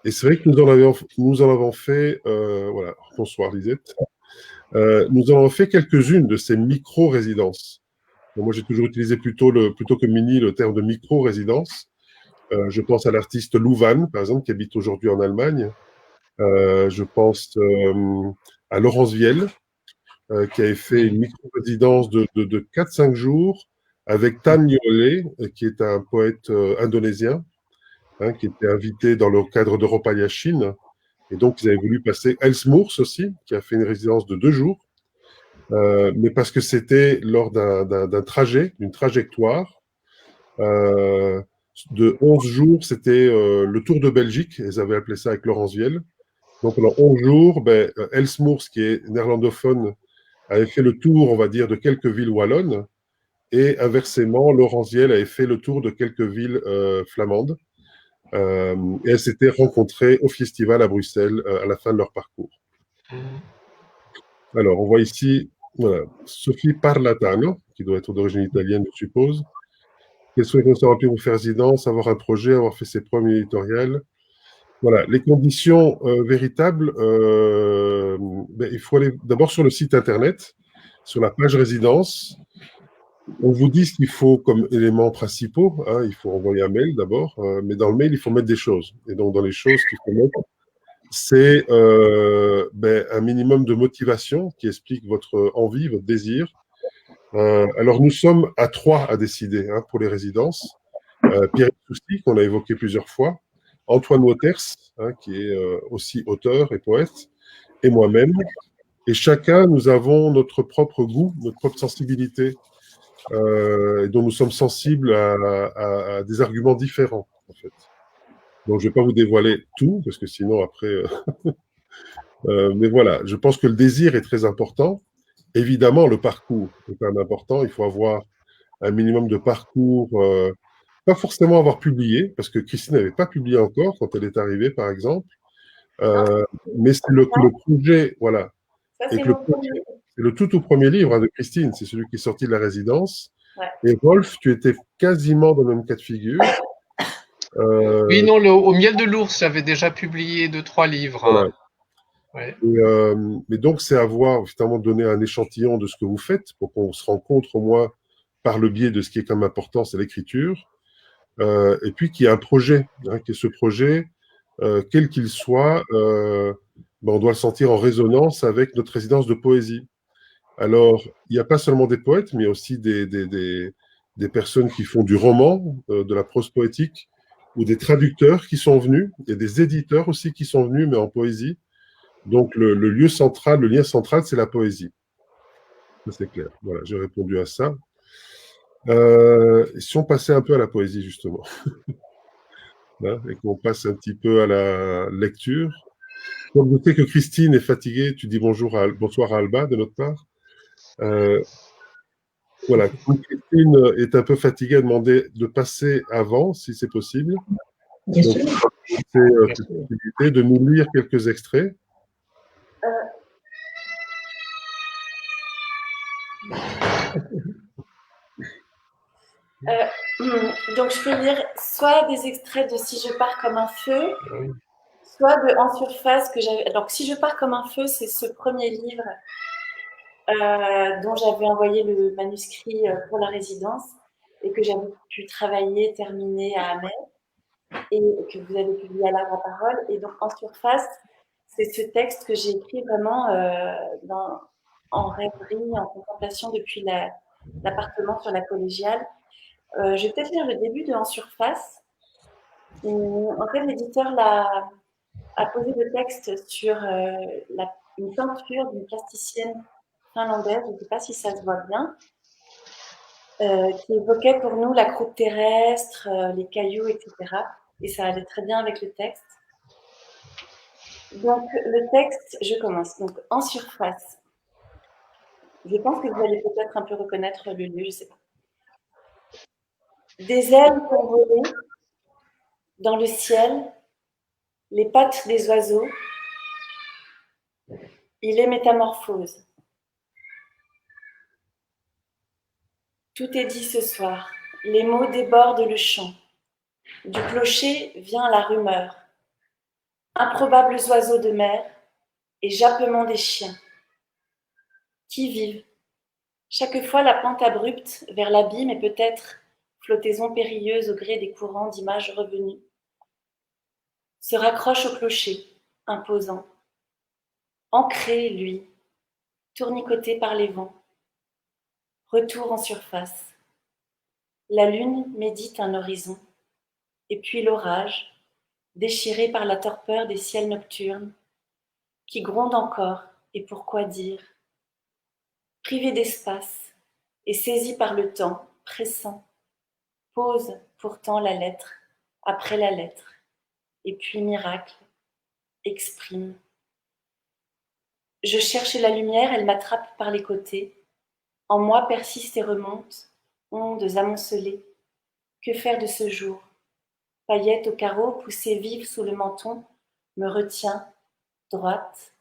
Et c'est vrai que nous en avons fait, voilà, bonsoir Lisette, nous en avons fait quelques-unes de ces micro-résidences. Donc, moi, j'ai toujours utilisé plutôt que mini le terme de micro-résidence. Je pense à l'artiste Louvain, par exemple, qui habite aujourd'hui en Allemagne. Je pense à Laurence Viel, qui avait fait une micro-résidence de 4-5 jours avec Tan Yole, qui est un poète indonésien, hein, qui était invité dans le cadre d'Europalia Chine. Et donc, ils avaient voulu passer Els Moors aussi, qui a fait une résidence de 2 jours, mais parce que c'était lors d'un trajet, d'une trajectoire de 11 jours, c'était le Tour de Belgique, ils avaient appelé ça avec Laurence Viel. Donc pendant 11 jours, ben, Els Moors, qui est néerlandophone, avait fait le tour, on va dire, de quelques villes wallonnes, et inversement, Laurence Viel avait fait le tour de quelques villes flamandes. Et elles s'étaient rencontrées au festival à Bruxelles à la fin de leur parcours. Alors, on voit ici voilà, Sophie Parlatano, qui doit être d'origine italienne, je suppose. Quels sont les conditions remplies pour faire résidence, avoir un projet, avoir fait ses premiers éditoriales. Voilà, les conditions véritables, ben, il faut aller d'abord sur le site internet, sur la page résidence. On vous dit ce qu'il faut comme éléments principaux. Hein, il faut envoyer un mail d'abord, mais dans le mail, il faut mettre des choses. Et donc, dans les choses qu'il faut mettre, c'est ben, un minimum de motivation qui explique votre envie, votre désir. Alors, nous sommes à 3 à décider hein, pour les résidences. Pierre Soucy, qu'on a évoqué plusieurs fois, Antoine Waters, hein, qui est aussi auteur et poète, et moi-même. Et chacun, nous avons notre propre goût, notre propre sensibilité, dont nous sommes sensibles à des arguments différents, en fait. Donc, je ne vais pas vous dévoiler tout, parce que sinon, après... mais voilà, je pense que le désir est très important. Évidemment, le parcours est quand même important. Il faut avoir un minimum de parcours, pas forcément avoir publié, parce que Christine n'avait pas publié encore quand elle est arrivée, par exemple. Mais c'est le projet, voilà. Ça, Et c'est que c'est le tout premier livre hein, de Christine, c'est celui qui est sorti de la résidence. Ouais. Et Rolf, tu étais quasiment dans le même cas de figure. Oui, non, au Miel de l'Ours, j'avais déjà publié 2-3 livres. Voilà. Hein. Ouais. Mais donc, c'est avoir finalement donné un échantillon de ce que vous faites pour qu'on se rencontre au moins par le biais de ce qui est quand même important, c'est l'écriture. Et puis qu'il y a un projet, hein, qui est ce projet, quel qu'il soit, ben, on doit le sentir en résonance avec notre résidence de poésie. Alors, il n'y a pas seulement des poètes, mais aussi des personnes qui font du roman, de la prose poétique, ou des traducteurs qui sont venus, et des éditeurs aussi qui sont venus, mais en poésie. Donc, le lieu central, le lien central, c'est la poésie. Ça, c'est clair. Voilà, j'ai répondu à ça. Si on passait un peu à la poésie, justement, hein, et qu'on passe un petit peu à la lecture. Comme je sais que Christine est fatiguée, tu dis bonsoir à Alba de notre part. Voilà, comme Christine est un peu fatiguée, elle a demandé de passer avant, si c'est possible. Bien Donc, sûr. c'est cette possibilité de nous lire quelques extraits. Donc, je peux lire soit des extraits de Si je pars comme un feu, soit de En surface que j'avais. Donc, Si je pars comme un feu, c'est ce premier livre dont j'avais envoyé le manuscrit pour la résidence et que j'avais pu travailler, terminer à Amé et que vous avez publié à l'Arbre à Parole. Et donc, En surface, c'est ce texte que j'ai écrit vraiment en rêverie, en contemplation depuis l'appartement sur la collégiale. Je vais peut-être lire le début de En surface. En fait, l'éditeur a posé le texte sur une peinture d'une plasticienne finlandaise, je ne sais pas si ça se voit bien, qui évoquait pour nous la croûte terrestre, les cailloux, etc. Et ça allait très bien avec le texte. Donc, le texte, je commence. Donc, En surface. Je pense que vous allez peut-être un peu reconnaître le lieu, je ne sais pas. Des ailes ont volé dans le ciel, les pattes des oiseaux. Il est métamorphose. Tout est dit ce soir. Les mots débordent le chant. Du clocher vient la rumeur. Improbables oiseaux de mer et jappement des chiens. Qui vivent. Chaque fois la pente abrupte vers l'abîme et peut-être flottaison périlleuse au gré des courants d'images revenues. Se raccroche au clocher, imposant. Ancré, lui, tournicoté par les vents. Retour en surface. La lune médite un horizon. Et puis l'orage, déchiré par la torpeur des ciels nocturnes, qui gronde encore, et pourquoi dire. Privé d'espace, et saisi par le temps, pressant, pose pourtant la lettre, après la lettre, et puis miracle, exprime. Je cherche la lumière, elle m'attrape par les côtés. En moi persiste et remonte, ondes amoncelées. Que faire de ce jour? Paillettes au carreau, poussée vive sous le menton, me retient, droite.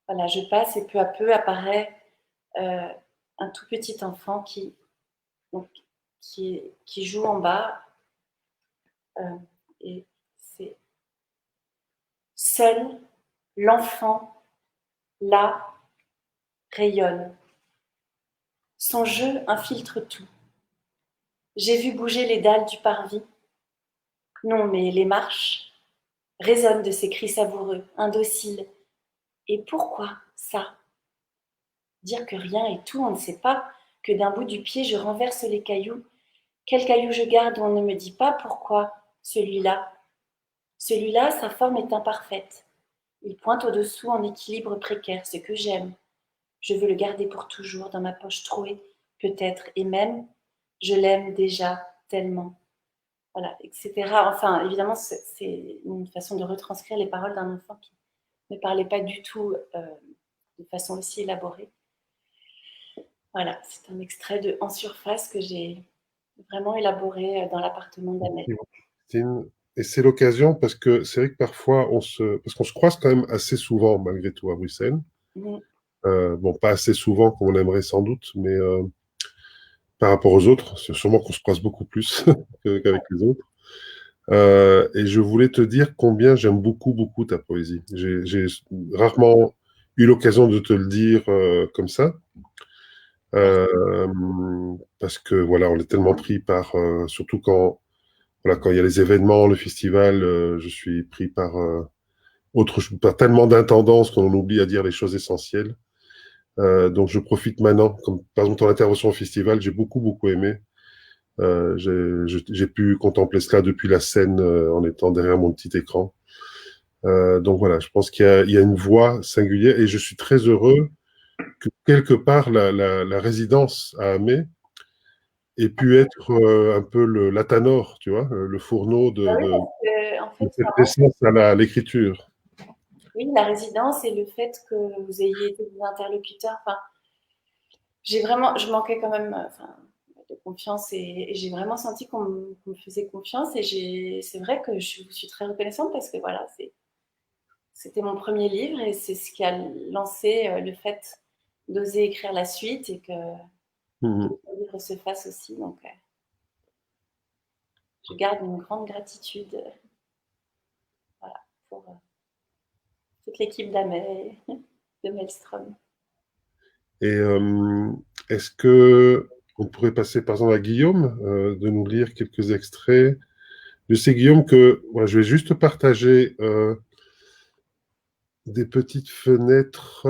Voilà, je passe et peu à peu apparaît un tout petit enfant qui joue en bas. Et c'est seul, l'enfant, là, rayonne. Son jeu infiltre tout. J'ai vu bouger les dalles du parvis. Non, mais les marches résonnent de ses cris savoureux, indociles. Et pourquoi ça? Dire que rien est tout, on ne sait pas, que d'un bout du pied je renverse les cailloux. Quel caillou je garde, on ne me dit pas pourquoi. Celui-là, sa forme est imparfaite. Il pointe au-dessous en équilibre précaire, ce que j'aime. Je veux le garder pour toujours dans ma poche trouée, peut-être, et même, je l'aime déjà tellement. Voilà, etc. Enfin, évidemment, c'est une façon de retranscrire les paroles d'un enfant qui ne parlait pas du tout de façon aussi élaborée. Voilà, c'est un extrait de En surface que j'ai vraiment élaboré dans l'appartement d'Amel. Et c'est l'occasion, parce que c'est vrai que parfois, parce qu'on se croise quand même assez souvent, malgré tout, à Bruxelles. Bon, pas assez souvent comme on aimerait sans doute, mais par rapport aux autres, c'est sûrement qu'on se croise beaucoup plus qu'avec les autres. Et je voulais te dire combien j'aime beaucoup, beaucoup ta poésie. J'ai rarement eu l'occasion de te le dire comme ça. Parce que voilà, on est tellement pris par, surtout quand il y a les événements, le festival, je suis pris par par tellement d'intendances qu'on oublie à dire les choses essentielles. Donc je profite maintenant, comme par exemple ton intervention au festival, j'ai beaucoup beaucoup aimé. J'ai pu contempler cela depuis la scène en étant derrière mon petit écran. Donc voilà, je pense qu'il y a une voix singulière et je suis très heureux que quelque part la résidence à Amé ait pu être un peu l'Atanor, tu vois, le fourneau de cette naissance à l'écriture. Oui, la résidence et le fait que vous ayez été des interlocuteurs. Enfin, je manquais quand même de confiance et j'ai vraiment senti qu'on me faisait confiance et c'est vrai que je vous suis très reconnaissante parce que voilà, c'était mon premier livre et c'est ce qui a lancé le fait d'oser écrire la suite et que le livre se fasse aussi. Donc, je garde une grande gratitude voilà, pour toute l'équipe d'Amel et de Maelstrom. Et est-ce que on pourrait passer par exemple à Guillaume de nous lire quelques extraits? Je sais, Guillaume, que voilà, je vais juste partager des petites fenêtres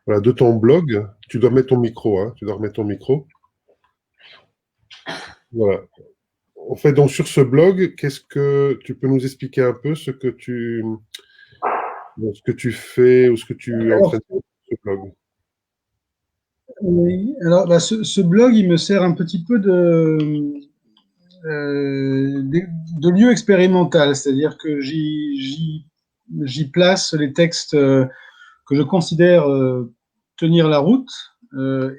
voilà, de ton blog. Tu dois mettre ton micro, hein, tu dois remettre ton micro. Voilà. En fait, donc sur ce blog, qu'est-ce que tu peux nous expliquer un peu ce que tu fais ou ce que tu es en train de faire sur ce blog? Oui, alors là, ce blog, il me sert un petit peu de lieu expérimental, c'est-à-dire que j'y place les textes que je considère tenir la route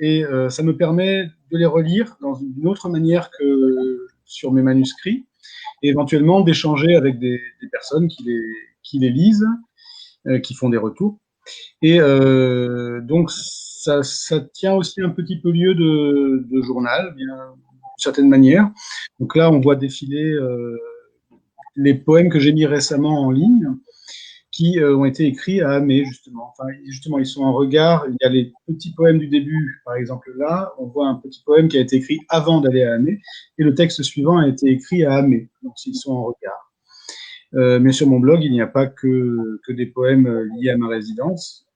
et ça me permet de les relire d'une autre manière que sur mes manuscrits, et éventuellement d'échanger avec des personnes qui les lisent, qui font des retours. Et donc, ça tient aussi un petit peu lieu de journal, bien, d'une certaine manière. Donc là, on voit défiler les poèmes que j'ai mis récemment en ligne, qui ont été écrits à Amé, justement. Enfin, justement, ils sont en regard. Il y a les petits poèmes du début, par exemple là, on voit un petit poème qui a été écrit avant d'aller à Amé, et le texte suivant a été écrit à Amé. Donc, ils sont en regard. Mais sur mon blog, il n'y a pas que des poèmes liés à ma résidence.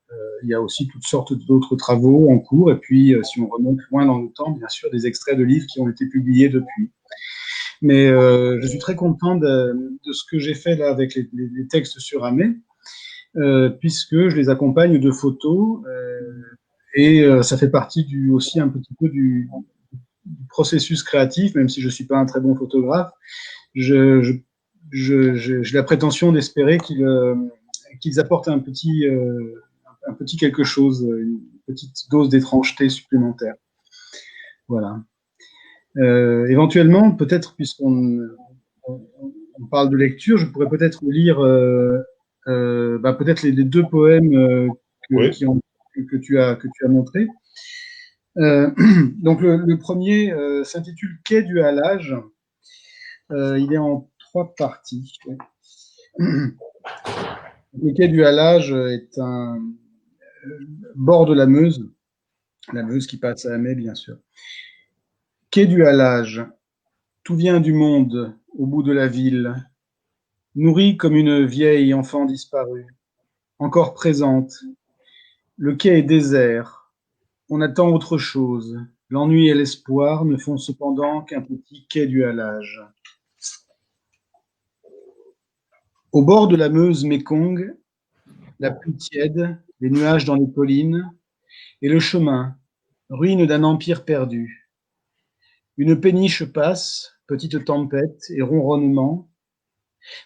Il y a aussi toutes sortes d'autres travaux en cours. Et puis, si on remonte loin dans le temps, bien sûr, des extraits de livres qui ont été publiés depuis. Mais je suis très content de ce que j'ai fait là avec les textes sur Amé, puisque je les accompagne de photos. Et ça fait partie aussi un petit peu du processus créatif, même si je ne suis pas un très bon photographe. J'ai la prétention d'espérer qu'ils apportent un petit quelque chose, une petite dose d'étrangeté supplémentaire. Voilà. Éventuellement, peut-être, puisqu'on parle de lecture, je pourrais peut-être lire peut-être les deux poèmes que tu as montrés. Donc le premier s'intitule Quai du Halage. Il est en 3 parties. Le Quai du Halage est un bord de la Meuse qui passe à Amé, bien sûr. Quai du Halage, tout vient du monde au bout de la ville, nourrie comme une vieille enfant disparue, encore présente. Le quai est désert, on attend autre chose. L'ennui et l'espoir ne font cependant qu'un petit quai du Halage. Au bord de la Meuse Mékong, la pluie tiède, les nuages dans les collines, et le chemin, ruine d'un empire perdu. Une péniche passe, petite tempête et ronronnement.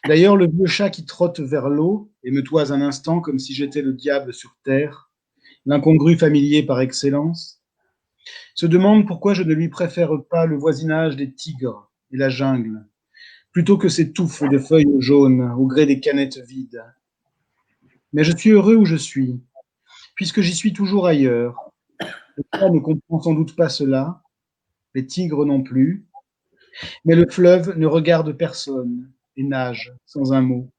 D'ailleurs, le vieux chat qui trotte vers l'eau et me toise un instant comme si j'étais le diable sur terre, l'incongru familier par excellence, se demande pourquoi je ne lui préfère pas le voisinage des tigres et la jungle, plutôt que ces touffes de feuilles jaunes au gré des canettes vides. Mais je suis heureux où je suis, puisque j'y suis toujours ailleurs. Le chat ne comprend sans doute pas cela, les tigres non plus, mais le fleuve ne regarde personne et nage sans un mot.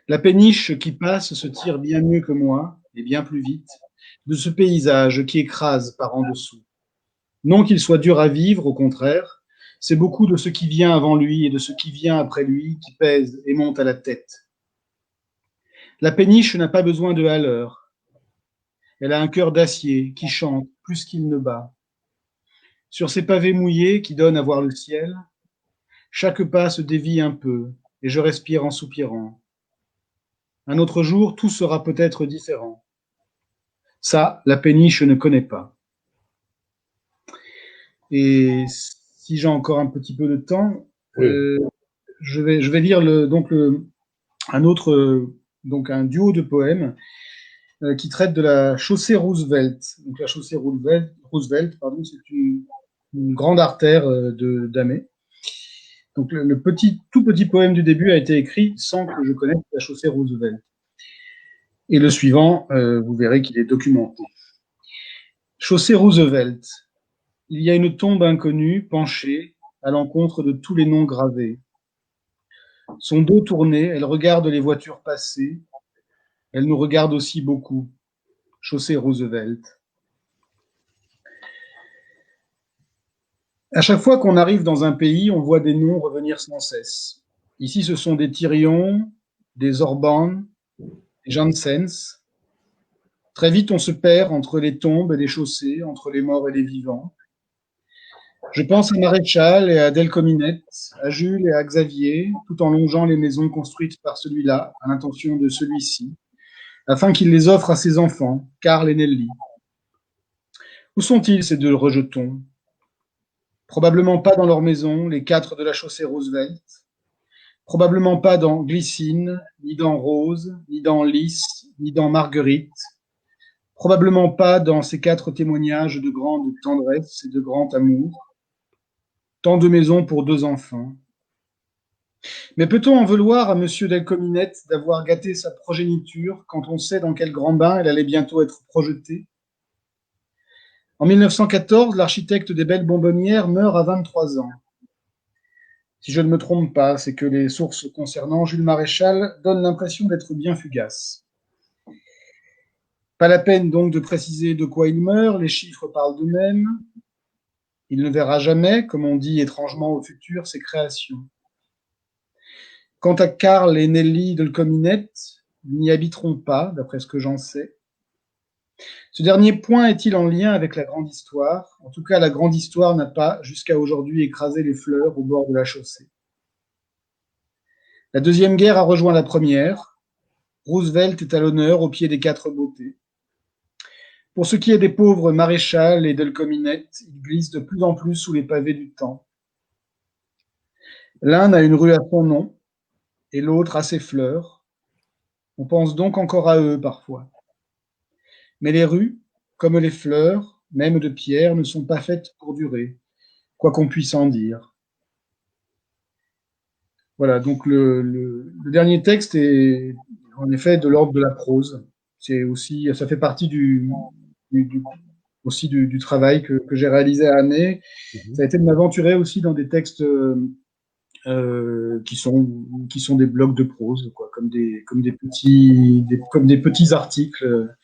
La péniche qui passe se tire bien mieux que moi, et bien plus vite, de ce paysage qui écrase par en dessous. Non qu'il soit dur à vivre, au contraire, c'est beaucoup de ce qui vient avant lui et de ce qui vient après lui qui pèse et monte à la tête. La péniche n'a pas besoin de haleur. Elle a un cœur d'acier qui chante plus qu'il ne bat. Sur ces pavés mouillés qui donnent à voir le ciel, chaque pas se dévie un peu et je respire en soupirant. Un autre jour, tout sera peut-être différent. Ça, la péniche ne connaît pas. Et si j'ai encore un petit peu de temps, je vais lire un duo de poèmes qui traite de la chaussée Roosevelt. Donc la chaussée Roosevelt, c'est une grande artère d'Amé. Donc le tout petit poème du début a été écrit sans que je connaisse la chaussée Roosevelt. Et le suivant, vous verrez qu'il est documenté. Chaussée Roosevelt. Il y a une tombe inconnue, penchée, à l'encontre de tous les noms gravés. Son dos tourné, elle regarde les voitures passer. Elle nous regarde aussi beaucoup. Chaussée Roosevelt. À chaque fois qu'on arrive dans un pays, on voit des noms revenir sans cesse. Ici, ce sont des Tyrion, des Orban, des Janssens. Très vite, on se perd entre les tombes et les chaussées, entre les morts et les vivants. Je pense à Maréchal et à Delcominette, à Jules et à Xavier, tout en longeant les maisons construites par celui-là, à l'intention de celui-ci, afin qu'il les offre à ses enfants, Karl et Nelly. Où sont-ils, ces deux rejetons? Probablement pas dans leur maison, les 4 de la chaussée Roosevelt. Probablement pas dans Glycine, ni dans Rose, ni dans Lys, ni dans Marguerite. probablement pas dans ces 4 témoignages de grande tendresse et de grand amour. Tant de maisons pour 2 enfants. Mais peut-on en vouloir à Monsieur Delcominette d'avoir gâté sa progéniture quand on sait dans quel grand bain elle allait bientôt être projetée? En 1914, l'architecte des Belles Bonbonnières meurt à 23 ans. Si je ne me trompe pas, c'est que les sources concernant Jules Maréchal donnent l'impression d'être bien fugaces. Pas la peine donc de préciser de quoi il meurt, les chiffres parlent d'eux-mêmes. Il ne verra jamais, comme on dit étrangement au futur, ses créations. Quant à Karl et Nelly Delcominette, ils n'y habiteront pas, d'après ce que j'en sais. Ce dernier point est-il en lien avec la grande histoire? En tout cas, la grande histoire n'a pas, jusqu'à aujourd'hui, écrasé les fleurs au bord de la chaussée. La Deuxième Guerre a rejoint la Première. Roosevelt est à l'honneur au pied des 4 beautés. Pour ce qui est des pauvres Maréchal et Delcominette, ils glissent de plus en plus sous les pavés du temps. L'un a une rue à son nom, et l'autre a ses fleurs. On pense donc encore à eux parfois. Mais les rues, comme les fleurs, même de pierre, ne sont pas faites pour durer, quoi qu'on puisse en dire. Voilà, donc le dernier texte est en effet de l'ordre de la prose. C'est aussi, ça fait partie aussi du travail que j'ai réalisé à Année. Ça a été de m'aventurer aussi dans des textes qui sont des blocs de prose, quoi, comme des petits articles,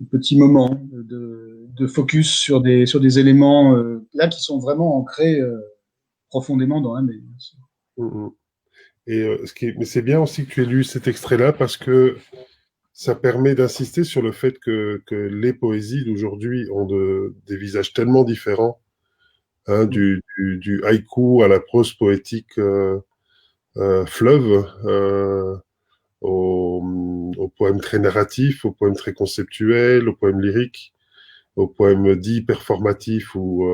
des petits moments de focus sur des éléments là qui sont vraiment ancrés profondément dans Année. Bien sûr. Et mais c'est bien aussi que tu aies lu cet extrait-là parce que ça permet d'insister sur le fait que les poésies d'aujourd'hui ont des visages tellement différents, hein, du haïku à la prose poétique fleuve, au poème très narratif, au poème très conceptuel, au poème lyrique, au poème dit performatif ou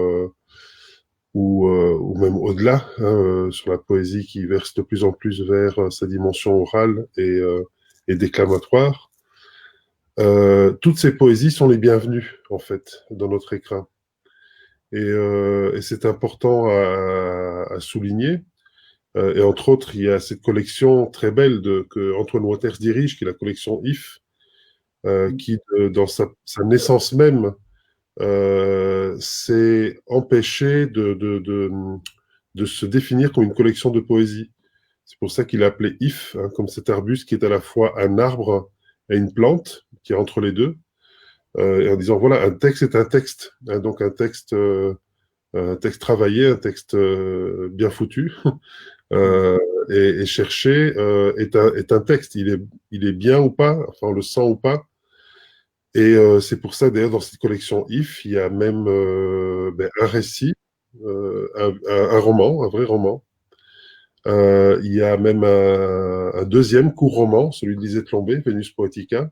même au-delà, hein, sur la poésie qui verse de plus en plus vers sa dimension orale et déclamatoire. Toutes ces poésies sont les bienvenues, en fait, dans notre écrin. Et c'est important à souligner. Et entre autres, il y a cette collection très belle que Antoine Waters dirige, qui est la collection IF, qui, dans sa naissance même, s'est empêché de se définir comme une collection de poésie. C'est pour ça qu'il a appelé IF, hein, comme cet arbuste qui est à la fois un arbre et une plante, qui est entre les deux, et en disant, voilà, un texte est un texte, hein, donc un texte travaillé, un texte bien foutu, et chercher est un texte, il est bien ou pas, enfin on le sent ou pas. Et c'est pour ça, d'ailleurs, dans cette collection IF, il y a même un récit, un roman, un vrai roman. Il y a même un deuxième court roman, celui de Lisette Lombé, Vénus Poetica.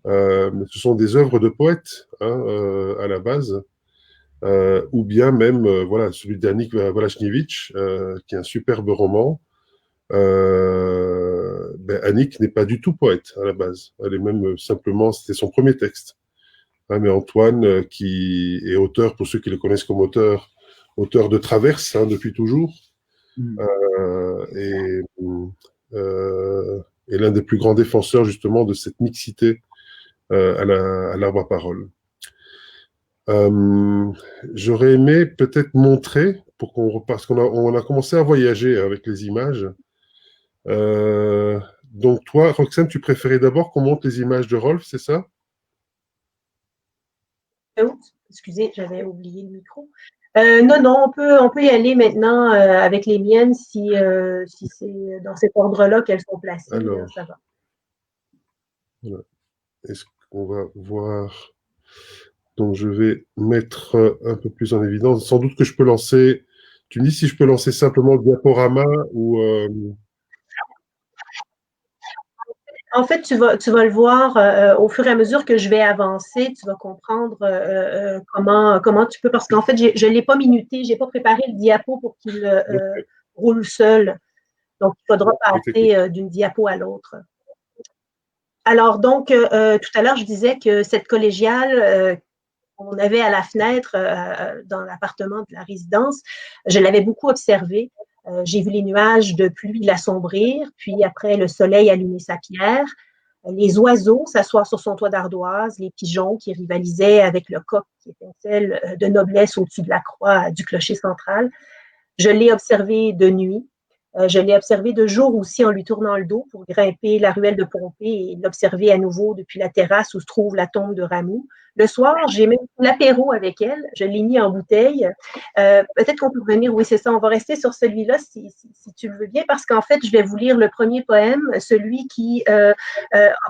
Mais ce sont des œuvres de poètes, hein, à la base. Ou bien même voilà, celui d'Annick Walashniewicz, qui est un superbe roman. Annick n'est pas du tout poète à la base. Elle est même simplement, c'était son premier texte. Hein, mais Antoine, qui est auteur, pour ceux qui le connaissent comme auteur de Traverse, hein, depuis toujours, et l'un des plus grands défenseurs justement de cette mixité à l'arbre à parole. J'aurais aimé peut-être montrer, parce qu'on a commencé à voyager avec les images. Donc toi, Roxane, tu préférais d'abord qu'on montre les images de Rolf, c'est ça? Excusez, j'avais oublié le micro. Non, on peut y aller maintenant avec les miennes si c'est dans cet ordre-là qu'elles sont placées. Alors, ça va. Voilà. Est-ce qu'on va voir? Donc, je vais mettre un peu plus en évidence. Sans doute que je peux lancer. Tu me dis si je peux lancer simplement le diaporama ou. En fait, tu vas le voir au fur et à mesure que je vais avancer, tu vas comprendre comment tu peux, parce qu'en fait, je ne l'ai pas minuté, je n'ai pas préparé le diapo pour qu'il roule seul. Donc, il faudra passer d'une diapo à l'autre. Alors, donc, tout à l'heure, je disais que cette collégiale qu'on avait à la fenêtre dans l'appartement de la résidence, je l'avais beaucoup observée. J'ai vu les nuages de pluie l'assombrir, puis après le soleil allumer sa pierre, les oiseaux s'asseoir sur son toit d'ardoise, les pigeons qui rivalisaient avec le coq qui étincelle de noblesse au-dessus de la croix du clocher central. Je l'ai observé de nuit. Je l'ai observé de jour aussi en lui tournant le dos pour grimper la ruelle de Pompée et l'observer à nouveau depuis la terrasse où se trouve la tombe de Rameau. Le soir, j'ai même l'apéro avec elle. Je l'ai mis en bouteille. Peut-être qu'on peut revenir, oui, c'est ça. On va rester sur celui-là si tu le veux bien, parce qu'en fait, je vais vous lire le premier poème, celui qui a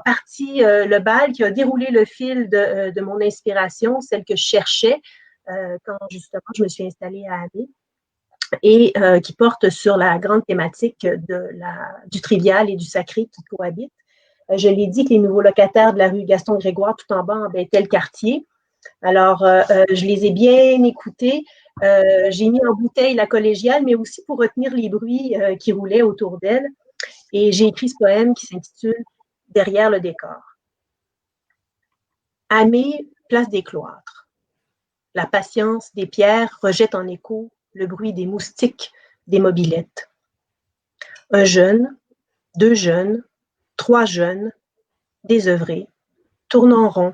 parti le bal, qui a déroulé le fil de mon inspiration, celle que je cherchais quand justement je me suis installée à Abbé, et qui porte sur la grande thématique du trivial et du sacré qui cohabitent. Je l'ai dit que les nouveaux locataires de la rue Gaston-Grégoire, tout en bas, embêtaient le quartier. Alors, je les ai bien écoutés. J'ai mis en bouteille la collégiale, mais aussi pour retenir les bruits qui roulaient autour d'elle. Et j'ai écrit ce poème qui s'intitule « Derrière le décor ». Aimé, place des cloîtres. La patience des pierres rejette en écho le bruit des moustiques des mobylettes. Un jeune, 2 jeunes, 3 jeunes, désœuvrés, tournent en rond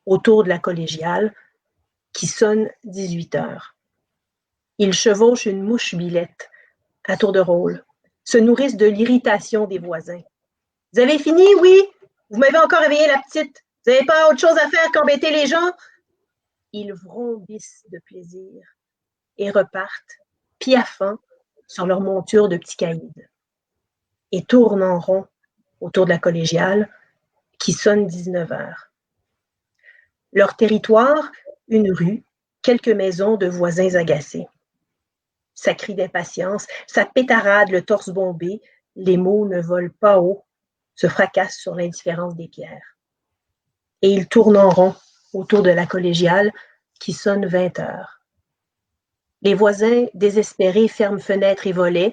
autour de la collégiale qui sonne 18 heures. Ils chevauchent une mouche-billette à tour de rôle, se nourrissent de l'irritation des voisins. « Vous avez fini, oui? Vous m'avez encore réveillé la petite. Vous n'avez pas autre chose à faire qu'embêter les gens? » Ils vrombissent de plaisir et repartent, piaffant sur leur monture de petits caïds, et tournent en rond autour de la collégiale qui sonne 19 heures. Leur territoire, une rue, quelques maisons de voisins agacés. Ça crie d'impatience, ça pétarade le torse bombé, les mots ne volent pas haut, se fracassent sur l'indifférence des pierres. Et ils tournent en rond autour de la collégiale qui sonne 20 heures. Les voisins, désespérés, ferment fenêtres et volets.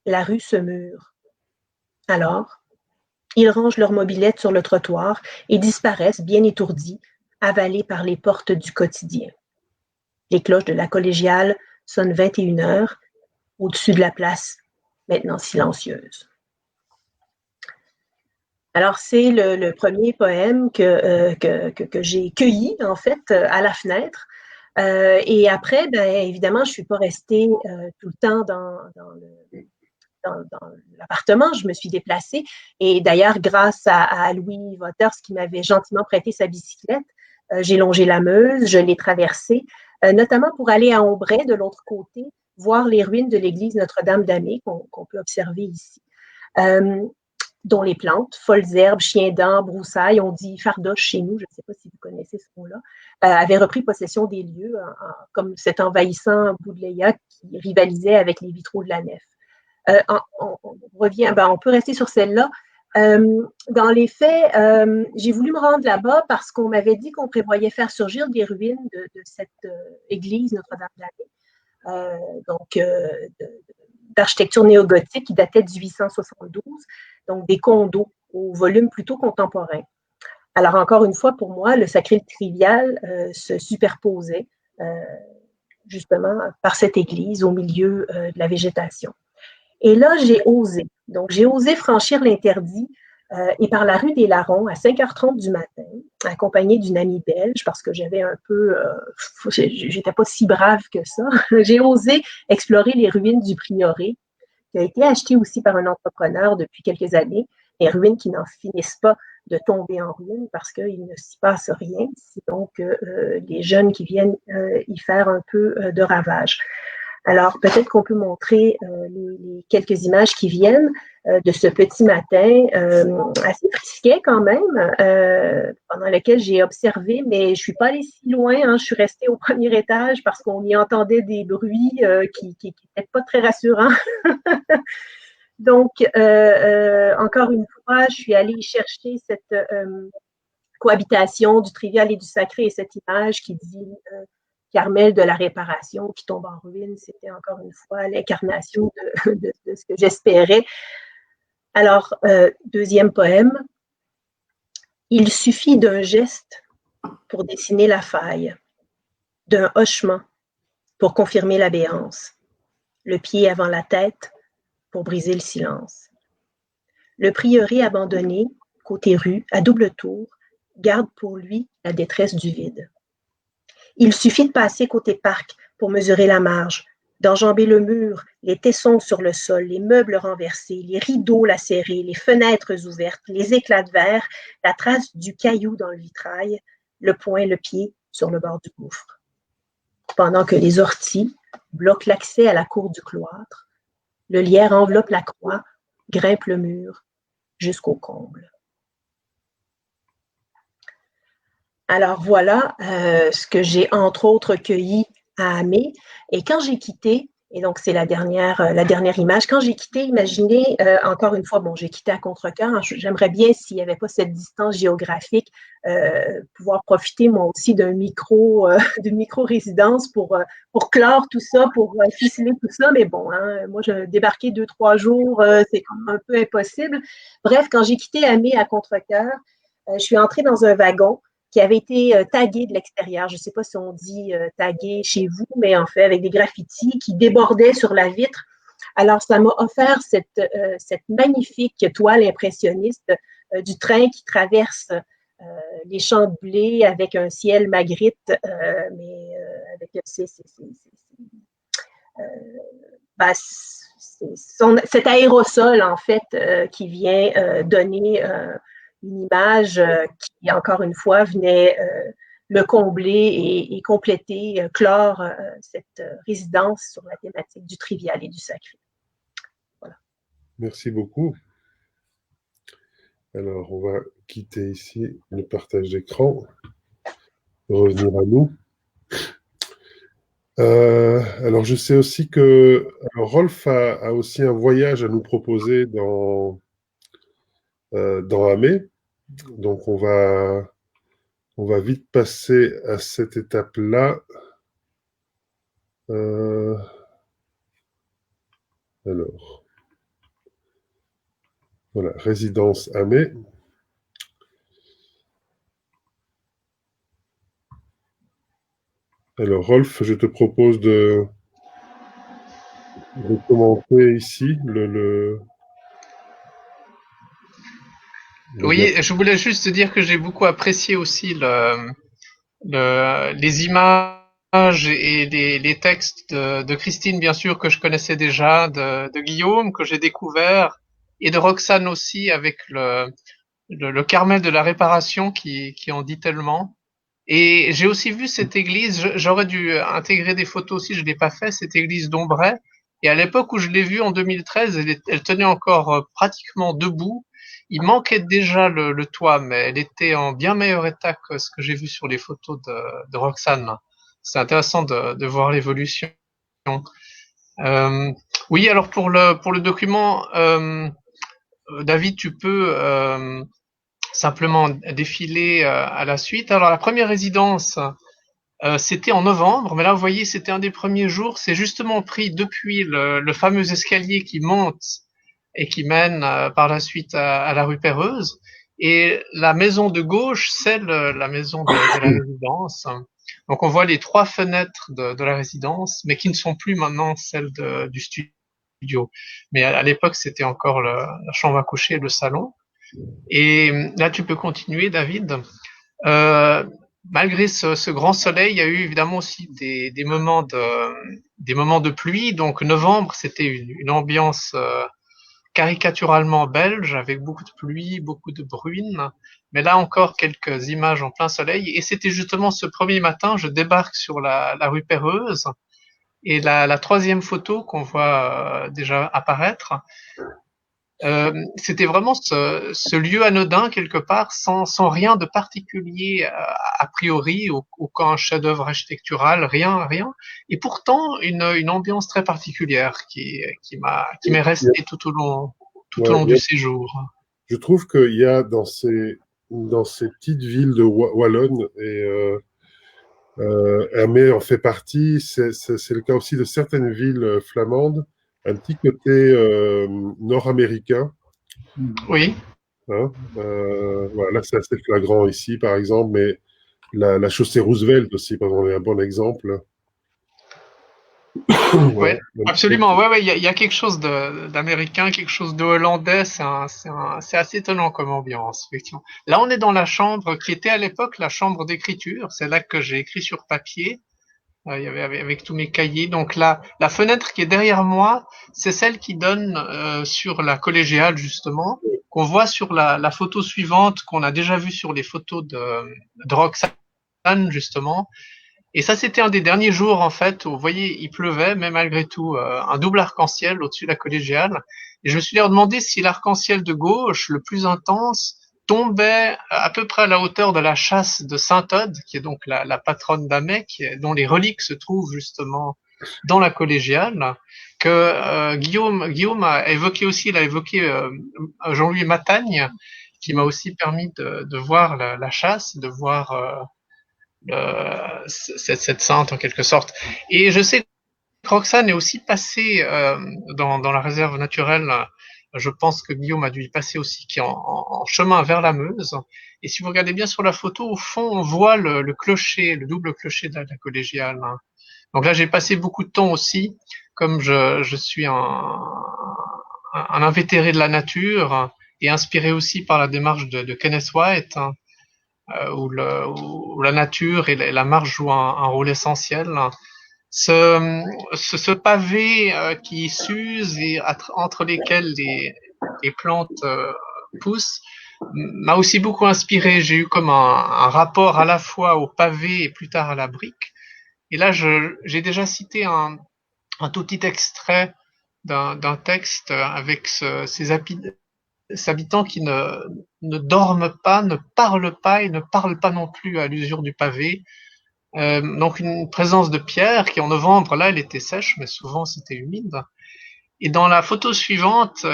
La rue se mure. Alors, ils rangent leur mobilette sur le trottoir et disparaissent, bien étourdis, avalés par les portes du quotidien. Les cloches de la collégiale sonnent 21 heures, au-dessus de la place, maintenant silencieuse. Alors, c'est le premier poème que j'ai cueilli, en fait, à la fenêtre. Et après, évidemment, je ne suis pas restée tout le temps dans l'appartement, je me suis déplacée. Et d'ailleurs, grâce à Louis Waters, qui m'avait gentiment prêté sa bicyclette, j'ai longé la Meuse, je l'ai traversée, notamment pour aller à Ombray, de l'autre côté, voir les ruines de l'église Notre-Dame-d'Amé qu'on peut observer ici, dont les plantes, folles herbes, chiens-dents, broussailles, on dit fardoche chez nous, je ne sais pas si vous connaissez ce mot-là, avaient repris possession des lieux, comme cet envahissant Boudleia qui rivalisait avec les vitraux de la nef. On peut rester sur celle-là. Dans les faits, j'ai voulu me rendre là-bas parce qu'on m'avait dit qu'on prévoyait faire surgir des ruines de cette église Notre-Dame-d'Amé, d'architecture néo-gothique qui datait de 1872, donc des condos au volume plutôt contemporain. Alors, encore une fois, pour moi, le sacré et le trivial se superposaient justement par cette église au milieu de la végétation. Et là, j'ai osé. Donc, j'ai osé franchir l'interdit et par la rue des Larrons à 5h30 du matin, accompagnée d'une amie belge, parce que j'avais un peu, j'étais pas si brave que ça. J'ai osé explorer les ruines du prieuré, qui a été acheté aussi par un entrepreneur depuis quelques années, les ruines qui n'en finissent pas de tomber en ruine parce qu'il ne s'y passe rien. C'est donc les jeunes qui viennent y faire un peu de ravage. Alors, peut-être qu'on peut montrer les quelques images qui viennent de ce petit matin assez frisquet quand même, pendant lequel j'ai observé, mais je ne suis pas allée si loin, hein, je suis restée au premier étage parce qu'on y entendait des bruits qui n'étaient pas très rassurants. Donc, encore une fois, je suis allée chercher cette cohabitation du trivial et du sacré et cette image qui dit Carmel de la réparation qui tombe en ruine. C'était encore une fois l'incarnation de ce que j'espérais. Alors, deuxième poème. Il suffit d'un geste pour dessiner la faille, d'un hochement pour confirmer la béance, le pied avant la tête pour briser le silence. Le prieuré abandonné, côté rue, à double tour, garde pour lui la détresse du vide. Il suffit de passer côté parc pour mesurer la marge, d'enjamber le mur, les tessons sur le sol, les meubles renversés, les rideaux lacérés, les fenêtres ouvertes, les éclats de verre, la trace du caillou dans le vitrail, le poing, le pied sur le bord du gouffre. Pendant que les orties bloquent l'accès à la cour du cloître, le lierre enveloppe la croix, grimpe le mur jusqu'au comble. Alors voilà ce que j'ai entre autres cueilli à Amé. Et quand j'ai quitté, et donc c'est la dernière image, quand j'ai quitté, imaginez, encore une fois, bon, j'ai quitté à contre-cœur, j'aimerais bien, s'il n'y avait pas cette distance géographique, pouvoir profiter moi aussi d'une micro-résidence pour clore tout ça, pour ficeler tout ça, mais bon, hein, moi, je débarquais 2-3 jours, c'est quand même un peu impossible. Bref, quand j'ai quitté Amé à contre-cœur, je suis entrée dans un wagon qui avait été tagué de l'extérieur. Je ne sais pas si on dit tagué chez vous, mais en fait, avec des graffitis qui débordaient sur la vitre. Alors, ça m'a offert cette magnifique toile impressionniste du train qui traverse les champs de blé avec un ciel Magritte, mais avec cet aérosol, en fait, qui vient donner une image qui, encore une fois, venait le combler et compléter, clore cette résidence sur la thématique du trivial et du sacré. Voilà. Merci beaucoup. Alors, on va quitter ici le partage d'écran, revenir à nous. Alors, je sais aussi que Rolf a aussi un voyage à nous proposer dans Amé. Donc, on va vite passer à cette étape-là. Alors, voilà, résidence Amé. Alors, Rolf, je te propose de commenter ici Oui, je voulais juste te dire que j'ai beaucoup apprécié aussi les images et les textes de Christine, bien sûr, que je connaissais déjà, de Guillaume, que j'ai découvert, et de Roxane aussi, avec le Carmel de la Réparation qui en dit tellement. Et j'ai aussi vu cette église, j'aurais dû intégrer des photos aussi, je l'ai pas fait, cette église d'Ombray. Et à l'époque où je l'ai vue en 2013, elle tenait encore pratiquement debout. Il manquait déjà le toit, mais elle était en bien meilleur état que ce que j'ai vu sur les photos de Roxane. C'est intéressant de voir l'évolution. Oui, alors pour le document, David, tu peux simplement défiler à la suite. Alors la première résidence, c'était en novembre, mais là vous voyez c'était un des premiers jours. C'est justement pris depuis le fameux escalier qui monte et qui mène par la suite à la rue Perreuse. Et la maison de gauche, c'est la maison de la résidence. Donc on voit les 3 fenêtres de la résidence, mais qui ne sont plus maintenant celles du studio. Mais à l'époque, c'était encore la chambre à coucher et le salon. Et là, tu peux continuer, David. Malgré ce grand soleil, il y a eu évidemment aussi des moments de pluie. Donc novembre, c'était une ambiance caricaturalement belge, avec beaucoup de pluie, beaucoup de bruine. Mais là encore, quelques images en plein soleil. Et c'était justement ce premier matin, je débarque sur la rue Perreuse. Et la troisième photo qu'on voit déjà apparaître, c'était vraiment ce lieu anodin quelque part, sans rien de particulier a priori, aucun chef-d'œuvre architectural, rien. Et pourtant une ambiance très particulière qui m'est restée tout au long du séjour. Je trouve qu'il y a dans ces petites villes de Wallonne, et Amé en fait partie, c'est le cas aussi de certaines villes flamandes, un petit côté nord-américain. Oui. Hein. Voilà, c'est assez flagrant ici, par exemple, mais la chaussée Roosevelt aussi, par exemple, est un bon exemple. Ouais, Ouais. absolument. Ouais, ouais, il y a quelque chose d'américain, quelque chose de hollandais. C'est assez étonnant comme ambiance, effectivement. Là, on est dans la chambre qui était à l'époque la chambre d'écriture. C'est là que j'ai écrit sur papier. Il y avait avec tous mes cahiers. Donc là, la fenêtre qui est derrière moi, c'est celle qui donne sur la collégiale, justement, qu'on voit sur la photo suivante, qu'on a déjà vue sur les photos de Roxane, justement. Et ça, c'était un des derniers jours, en fait, où, vous voyez, il pleuvait, mais malgré tout, un double arc-en-ciel au-dessus de la collégiale. Et je me suis demandé si l'arc-en-ciel de gauche, le plus intense, tombait à peu près à la hauteur de la châsse de Sainte-Aude, qui est donc la patronne d'Amet, dont les reliques se trouvent justement dans la collégiale, que Guillaume a évoqué aussi, il a évoqué Jean-Louis Matagne, qui m'a aussi permis de voir la chasse, de voir cette sainte en quelque sorte. Et je sais que Roxane est aussi passée dans la réserve naturelle. Je pense que Guillaume a dû y passer aussi, qui est en chemin vers la Meuse. Et si vous regardez bien sur la photo, au fond, on voit le clocher, le double clocher de la collégiale. Donc là, j'ai passé beaucoup de temps aussi, comme je suis un invétéré de la nature et inspiré aussi par la démarche de Kenneth White, où la nature et la marche jouent un rôle essentiel. Ce pavé qui s'use et entre lesquels les plantes poussent m'a aussi beaucoup inspiré. J'ai eu comme un rapport à la fois au pavé et plus tard à la brique. Et là, j'ai déjà cité un tout petit extrait d'un texte avec ces habitants qui ne dorment pas, ne parlent pas et ne parlent pas non plus à l'usure du pavé. Donc une présence de pierre qui en novembre, là, elle était sèche, mais souvent c'était humide. Et dans la photo suivante,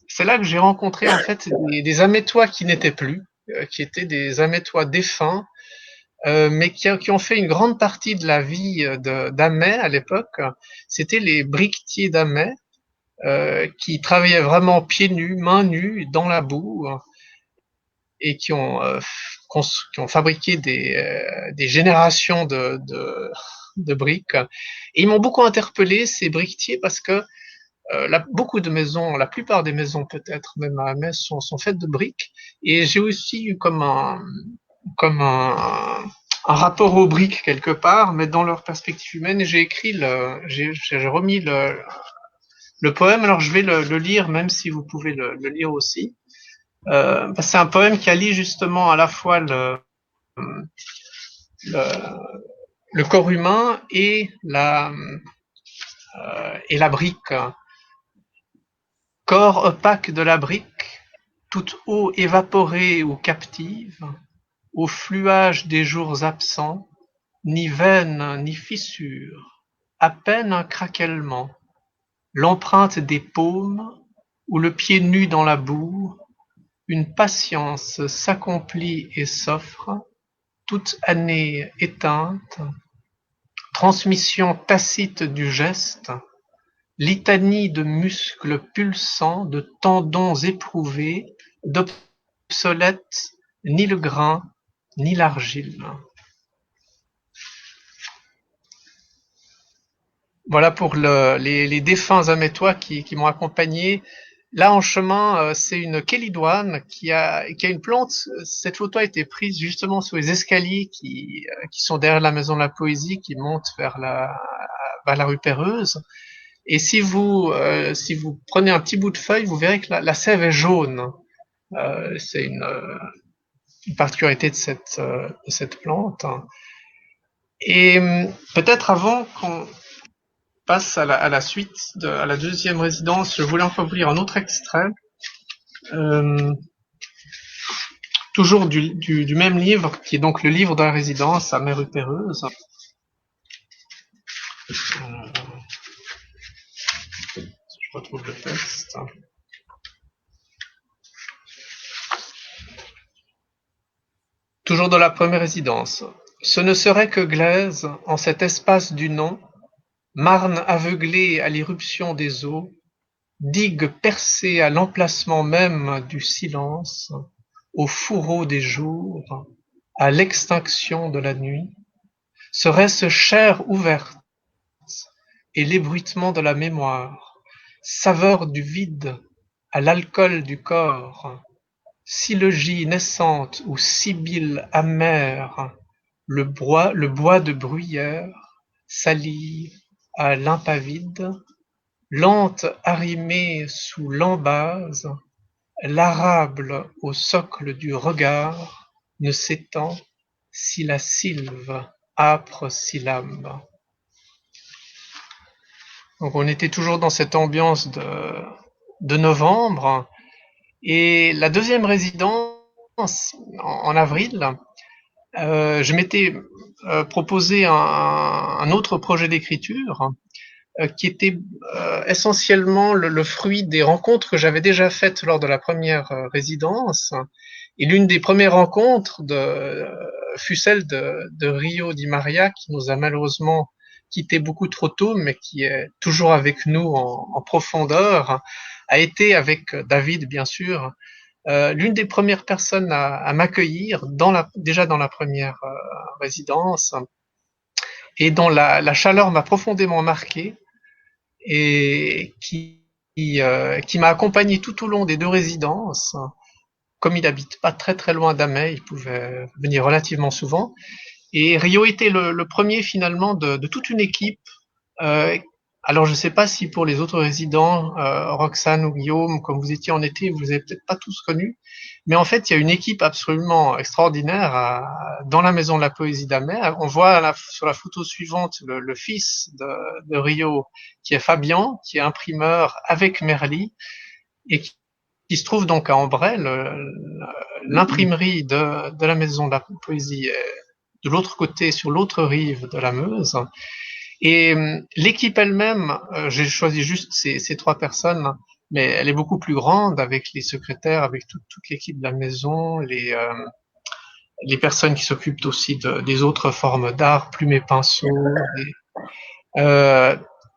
c'est là que j'ai rencontré en fait des amétois qui n'étaient plus, qui étaient des amétois défunts, mais qui ont fait une grande partie de la vie d'Amet à l'époque. C'était les briquetiers d'Amet, qui travaillaient vraiment pieds nus, mains nues, dans la boue, et qui ont fabriqué des générations de briques. Et ils m'ont beaucoup interpellé, ces briquetiers, parce que beaucoup de maisons, la plupart des maisons peut-être, même à Metz, sont faites de briques. Et j'ai aussi eu comme un rapport aux briques quelque part, mais dans leur perspective humaine. Et j'ai remis le poème. Alors je vais le lire, même si vous pouvez le lire aussi. C'est un poème qui allie justement à la fois le, le corps humain et la brique. Corps opaque de la brique, toute eau évaporée ou captive, au fluage des jours absents, ni veine ni fissure, à peine un craquellement, l'empreinte des paumes, ou le pied nu dans la boue, une patience s'accomplit et s'offre, toute année éteinte, transmission tacite du geste, litanie de muscles pulsants, de tendons éprouvés, d'obsolètes ni le grain, ni l'argile. Voilà pour les défunts amétois qui m'ont accompagné. Là, en chemin, c'est une kélidoine qui a une plante. Cette photo a été prise justement sur les escaliers qui sont derrière la Maison de la Poésie, qui montent vers la rue Perreuse. Et si vous prenez un petit bout de feuille, vous verrez que la sève est jaune. C'est une particularité de cette plante. Et peut-être avant qu'on passe à la suite, à la deuxième résidence, je voulais encore vous lire un autre extrait, toujours du même livre, qui est donc le livre de la résidence à Mérupéreuse. Je retrouve le texte. Toujours dans la première résidence. Ce ne serait que glaise, en cet espace du nom, marne aveuglée à l'irruption des eaux, digue percée à l'emplacement même du silence, au fourreau des jours, à l'extinction de la nuit, serait-ce chair ouverte et l'ébruitement de la mémoire, saveur du vide à l'alcool du corps, syllogie naissante ou sibylle amère, le bois de bruyère, salive à l'impavide, lente arrimée sous l'embase, l'arable au socle du regard ne s'étend si la sylve âpre syllabe. Donc on était toujours dans cette ambiance de novembre. Et la deuxième résidence, en avril, je m'étais proposé un autre projet d'écriture qui était essentiellement le fruit des rencontres que j'avais déjà faites lors de la première résidence. Et l'une des premières rencontres fut celle de Rio Di Maria, qui nous a malheureusement quitté beaucoup trop tôt, mais qui est toujours avec nous en profondeur, a été avec David, bien sûr, l'une des premières personnes à m'accueillir déjà dans la première résidence, et dont la chaleur m'a profondément marqué et qui m'a accompagné tout au long des deux résidences. Comme il habite pas très très loin d'Amay, il pouvait venir relativement souvent. Et Rio était le premier finalement de toute une équipe. Euh, alors je ne sais pas si pour les autres résidents, Roxane ou Guillaume, comme vous étiez en été, vous les avez peut-être pas tous connus, mais en fait il y a une équipe absolument extraordinaire dans la Maison de la Poésie d'Amay. On voit sur la photo suivante le fils de Rio, qui est Fabien, qui est imprimeur avec Merly, et qui se trouve donc à Ambray. L'imprimerie de la Maison de la Poésie est de l'autre côté, sur l'autre rive de la Meuse. Et l'équipe elle-même, j'ai choisi juste ces trois personnes, mais elle est beaucoup plus grande, avec les secrétaires, avec toute l'équipe de la maison, les personnes qui s'occupent aussi des autres formes d'art, plumes et pinceaux.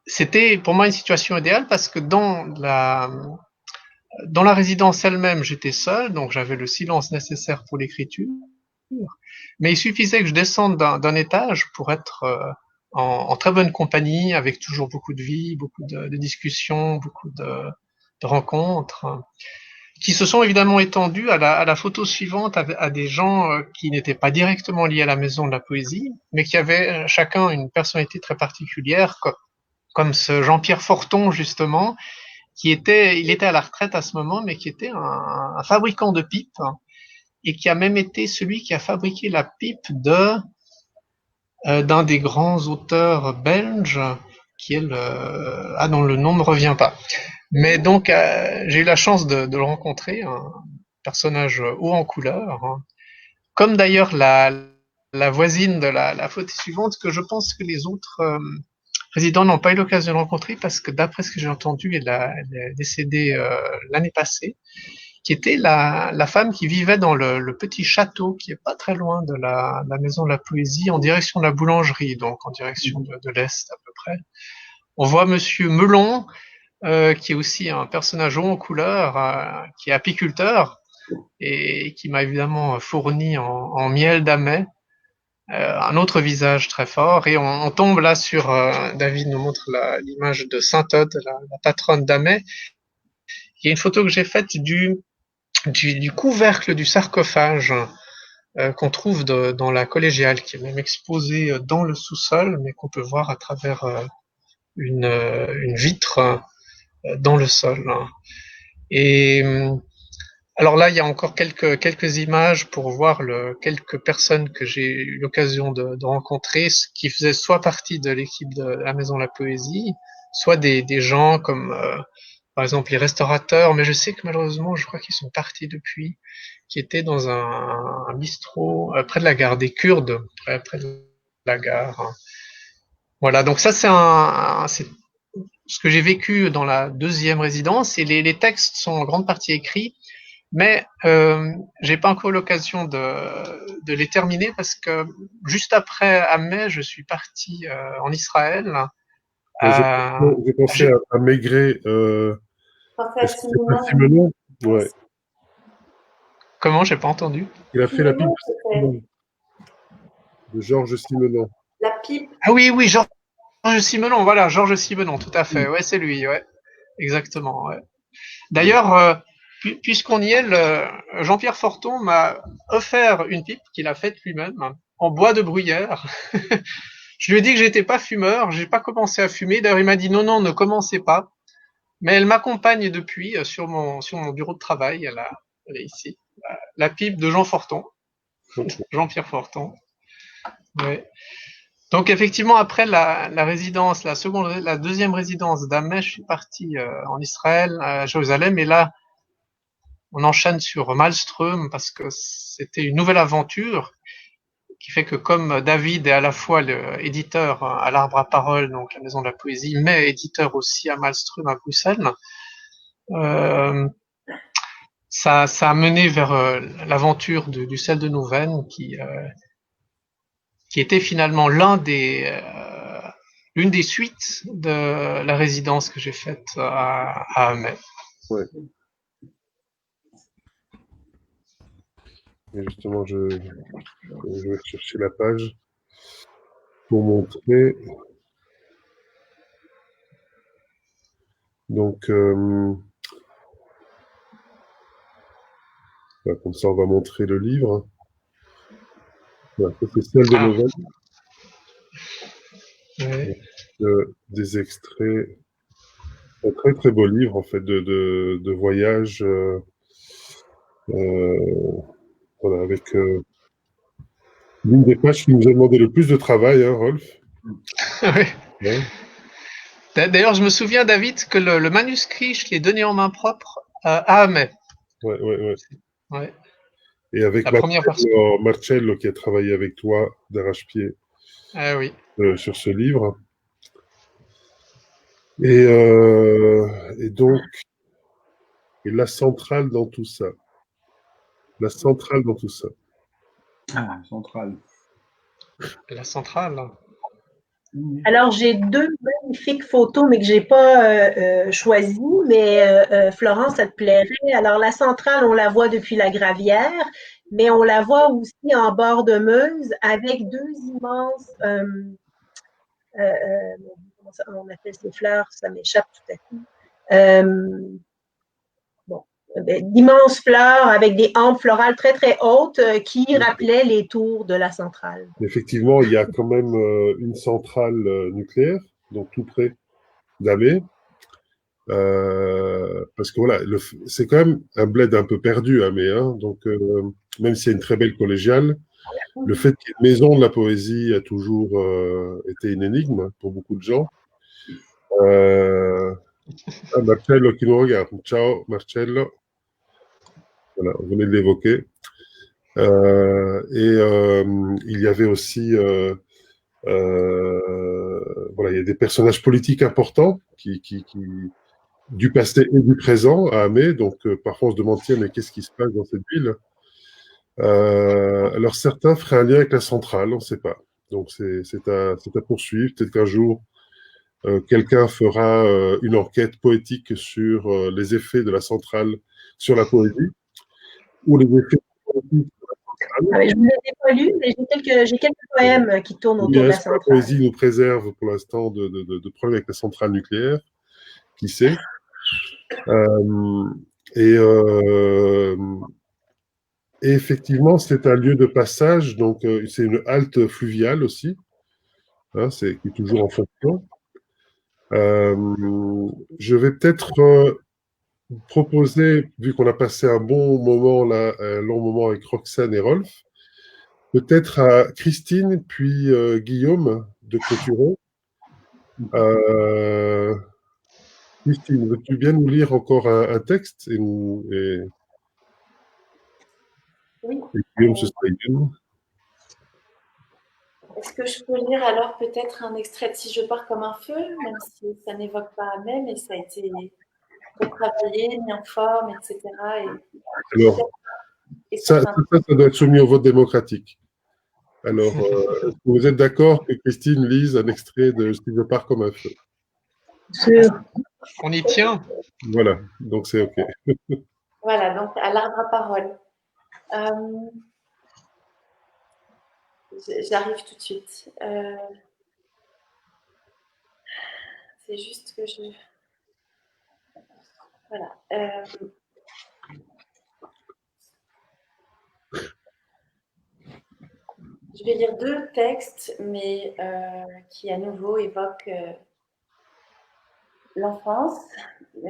C'était pour moi une situation idéale parce que dans la résidence elle-même, j'étais seul, donc j'avais le silence nécessaire pour l'écriture. Mais il suffisait que je descende d'un étage pour être en très bonne compagnie, avec toujours beaucoup de vie, beaucoup de discussions, beaucoup de rencontres, qui se sont évidemment étendues à la photo suivante, à des gens qui n'étaient pas directement liés à la Maison de la Poésie, mais qui avaient chacun une personnalité très particulière, comme ce Jean-Pierre Forton, justement, il était à la retraite à ce moment, mais qui était un fabricant de pipes, et qui a même été celui qui a fabriqué la pipe d'un des grands auteurs belges, qui est dont le nom me revient pas. Mais donc, j'ai eu la chance de le rencontrer, un personnage haut en couleur, hein. Comme d'ailleurs la voisine de la photo suivante, que je pense que les autres résidents n'ont pas eu l'occasion de rencontrer, parce que d'après ce que j'ai entendu, elle est décédée l'année passée, qui était la femme qui vivait dans le petit château qui est pas très loin de la Maison de la Poésie, en direction de la boulangerie, donc en direction de l'Est à peu près. On voit Monsieur Melon, qui est aussi un personnage haut en couleur, qui est apiculteur, et qui m'a évidemment fourni en miel d'Amay, un autre visage très fort. Et on tombe là sur, David nous montre l'image de Sainte-Aude, la patronne d'Amay. Il y a une photo que j'ai faite du couvercle du sarcophage qu'on trouve dans la collégiale, qui est même exposé dans le sous-sol, mais qu'on peut voir à travers une vitre dans le sol. Et alors là, il y a encore quelques images pour voir quelques personnes que j'ai eu l'occasion de rencontrer, qui faisaient soit partie de l'équipe de la Maison de la Poésie, soit des gens comme par exemple les restaurateurs, mais je sais que malheureusement, je crois qu'ils sont partis depuis, qui étaient dans un bistrot près de la gare des Kurdes, près de la gare. Voilà, donc ça c'est ce que j'ai vécu dans la deuxième résidence, et les textes sont en grande partie écrits, mais j'ai pas encore l'occasion de les terminer, parce que juste après Amay, je suis parti en Israël. J'ai À, pensé à Maigret pensais à Est-ce que c'est pas Simenon. Simenon? Ouais. Comment? J'ai pas entendu. Il a fait la pipe Simenon, c'était de Georges Simenon. la pipe. Ah oui, oui, Georges Simenon, voilà, Georges Simenon, tout à fait. Ouais, c'est lui, ouais. Exactement, ouais. D'ailleurs, puisqu'on y est, Jean-Pierre Forton m'a offert une pipe qu'il a faite lui-même en bois de bruyère. Je lui ai dit que j'étais pas fumeur, j'ai pas commencé à fumer. D'ailleurs, il m'a dit non, non, ne commencez pas. Mais elle m'accompagne depuis sur mon bureau de travail. Elle est ici. La pipe de Jean Forton, Jean-Pierre Forton. Ouais. Donc effectivement, après la résidence, la deuxième résidence d'Amé, je suis parti en Israël, à Jérusalem, et là, on enchaîne sur Malmström parce que c'était une nouvelle aventure qui fait que comme David est à la fois l'éditeur à l'Arbre à Parole, donc la Maison de la Poésie, mais éditeur aussi à Malmström à Bruxelles, ça a mené vers l'aventure du sel de Nouven qui était finalement l'une des suites de la résidence que j'ai faite à Amé. Ouais. Et justement, je vais chercher la page pour montrer. Donc, comme ça, on va montrer le livre. Voilà, ça, c'est Sel de Nouven. Ouais. Des extraits. Un très très beau livre en fait de voyage. Voilà, avec l'une des pages qui nous a demandé le plus de travail, hein, Rolf. Ouais. Ouais. D'ailleurs, je me souviens, David, que le manuscrit, je l'ai donné en main propre à Amé. Ouais. Ouais. Et avec La première version. Marcello qui a travaillé avec toi d'arrache-pied Ah oui. sur ce livre. Et donc, la centrale dans tout ça. La centrale dans tout ça. Ah, centrale. La centrale. Alors, j'ai deux magnifiques photos, mais que j'ai pas choisies, mais Florence, ça te plairait. Alors, la centrale, on la voit depuis la Gravière, mais on la voit aussi en bord de Meuse avec deux immenses, comment on appelle ces fleurs, ça m'échappe tout à coup. D'immenses fleurs avec des hampes florales très, très hautes qui rappelaient les tours de la centrale. Effectivement, il y a quand même une centrale nucléaire, donc tout près d'Amé. Parce que voilà, c'est quand même un bled un peu perdu, Amé. Hein, donc, même s'il y a une très belle collégiale, le fait qu'il y ait une maison de la poésie a toujours été une énigme pour beaucoup de gens. Marcello qui nous regarde. Ciao, Marcello. Voilà, on venait de l'évoquer. Il y avait aussi voilà, il y a des personnages politiques importants qui du passé et du présent à Amé, donc parfois on se demande tiens mais qu'est-ce qui se passe dans cette ville. Alors certains feraient un lien avec la centrale, on ne sait pas. Donc c'est à poursuivre. Peut-être qu'un jour quelqu'un fera une enquête poétique sur les effets de la centrale sur la poésie ou les effets poétiques. Je ne les ai pas lus, mais j'ai quelques poèmes qui tournent autour de la centrale. La poésie nous préserve pour l'instant de problèmes avec la centrale nucléaire, qui sait. Et effectivement, c'est un lieu de passage, donc c'est une halte fluviale aussi, hein, qui est toujours en fonction. Je vais peut-être proposer, vu qu'on a passé un bon moment là, un long moment avec Roxane et Rolf, peut-être à Christine puis Guillaume de clôturer. Christine, veux-tu bien nous lire encore un texte et Oui. Guillaume, ce serait bien. Est-ce que je peux lire alors peut-être un extrait de Si je pars comme un feu, même si ça n'évoque pas Amé, mais ça a été retravaillé, mis en forme, etc. Alors, ça doit être soumis au vote démocratique. Alors, vous êtes d'accord que Christine lise un extrait de Si je pars comme un feu? On y tient. Voilà, donc c'est OK. Voilà, donc à l'arbre à parole. J'arrive tout de suite. C'est juste que je... Voilà. Je vais lire 2 textes, mais qui à nouveau évoquent l'enfance. Je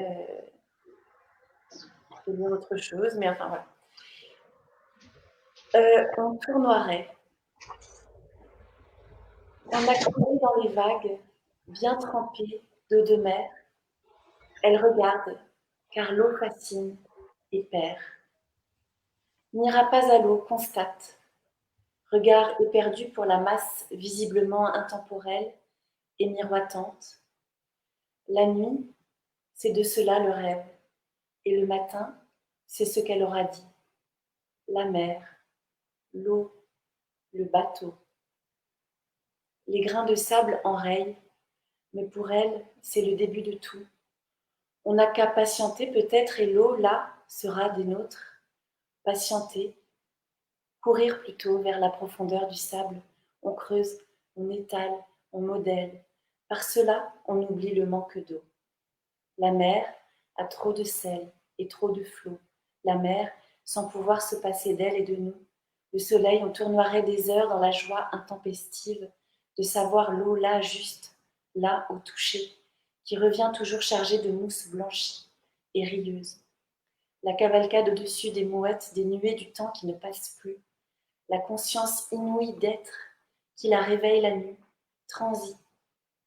vais lire autre chose, mais enfin voilà. En tournoirait. On a couru dans les vagues, bien trempées d'eau de mer. Elle regarde, car l'eau fascine et perd. N'ira pas à l'eau, constate. Regard éperdu pour la masse visiblement intemporelle et miroitante. La nuit, c'est de cela le rêve, et le matin, c'est ce qu'elle aura dit. La mer, l'eau, le bateau. Les grains de sable enrayent, mais pour elle, c'est le début de tout. On n'a qu'à patienter peut-être, et l'eau, là, sera des nôtres. Patienter, courir plutôt vers la profondeur du sable. On creuse, on étale, on modèle. Par cela, on oublie le manque d'eau. La mer a trop de sel et trop de flots. La mer, sans pouvoir se passer d'elle et de nous. Le soleil, on tournoierait des heures dans la joie intempestive de savoir l'eau là juste, là au toucher, qui revient toujours chargée de mousse blanchie et rieuse. La cavalcade au-dessus des mouettes, des nuées du temps qui ne passe plus. La conscience inouïe d'être qui la réveille la nuit, transit,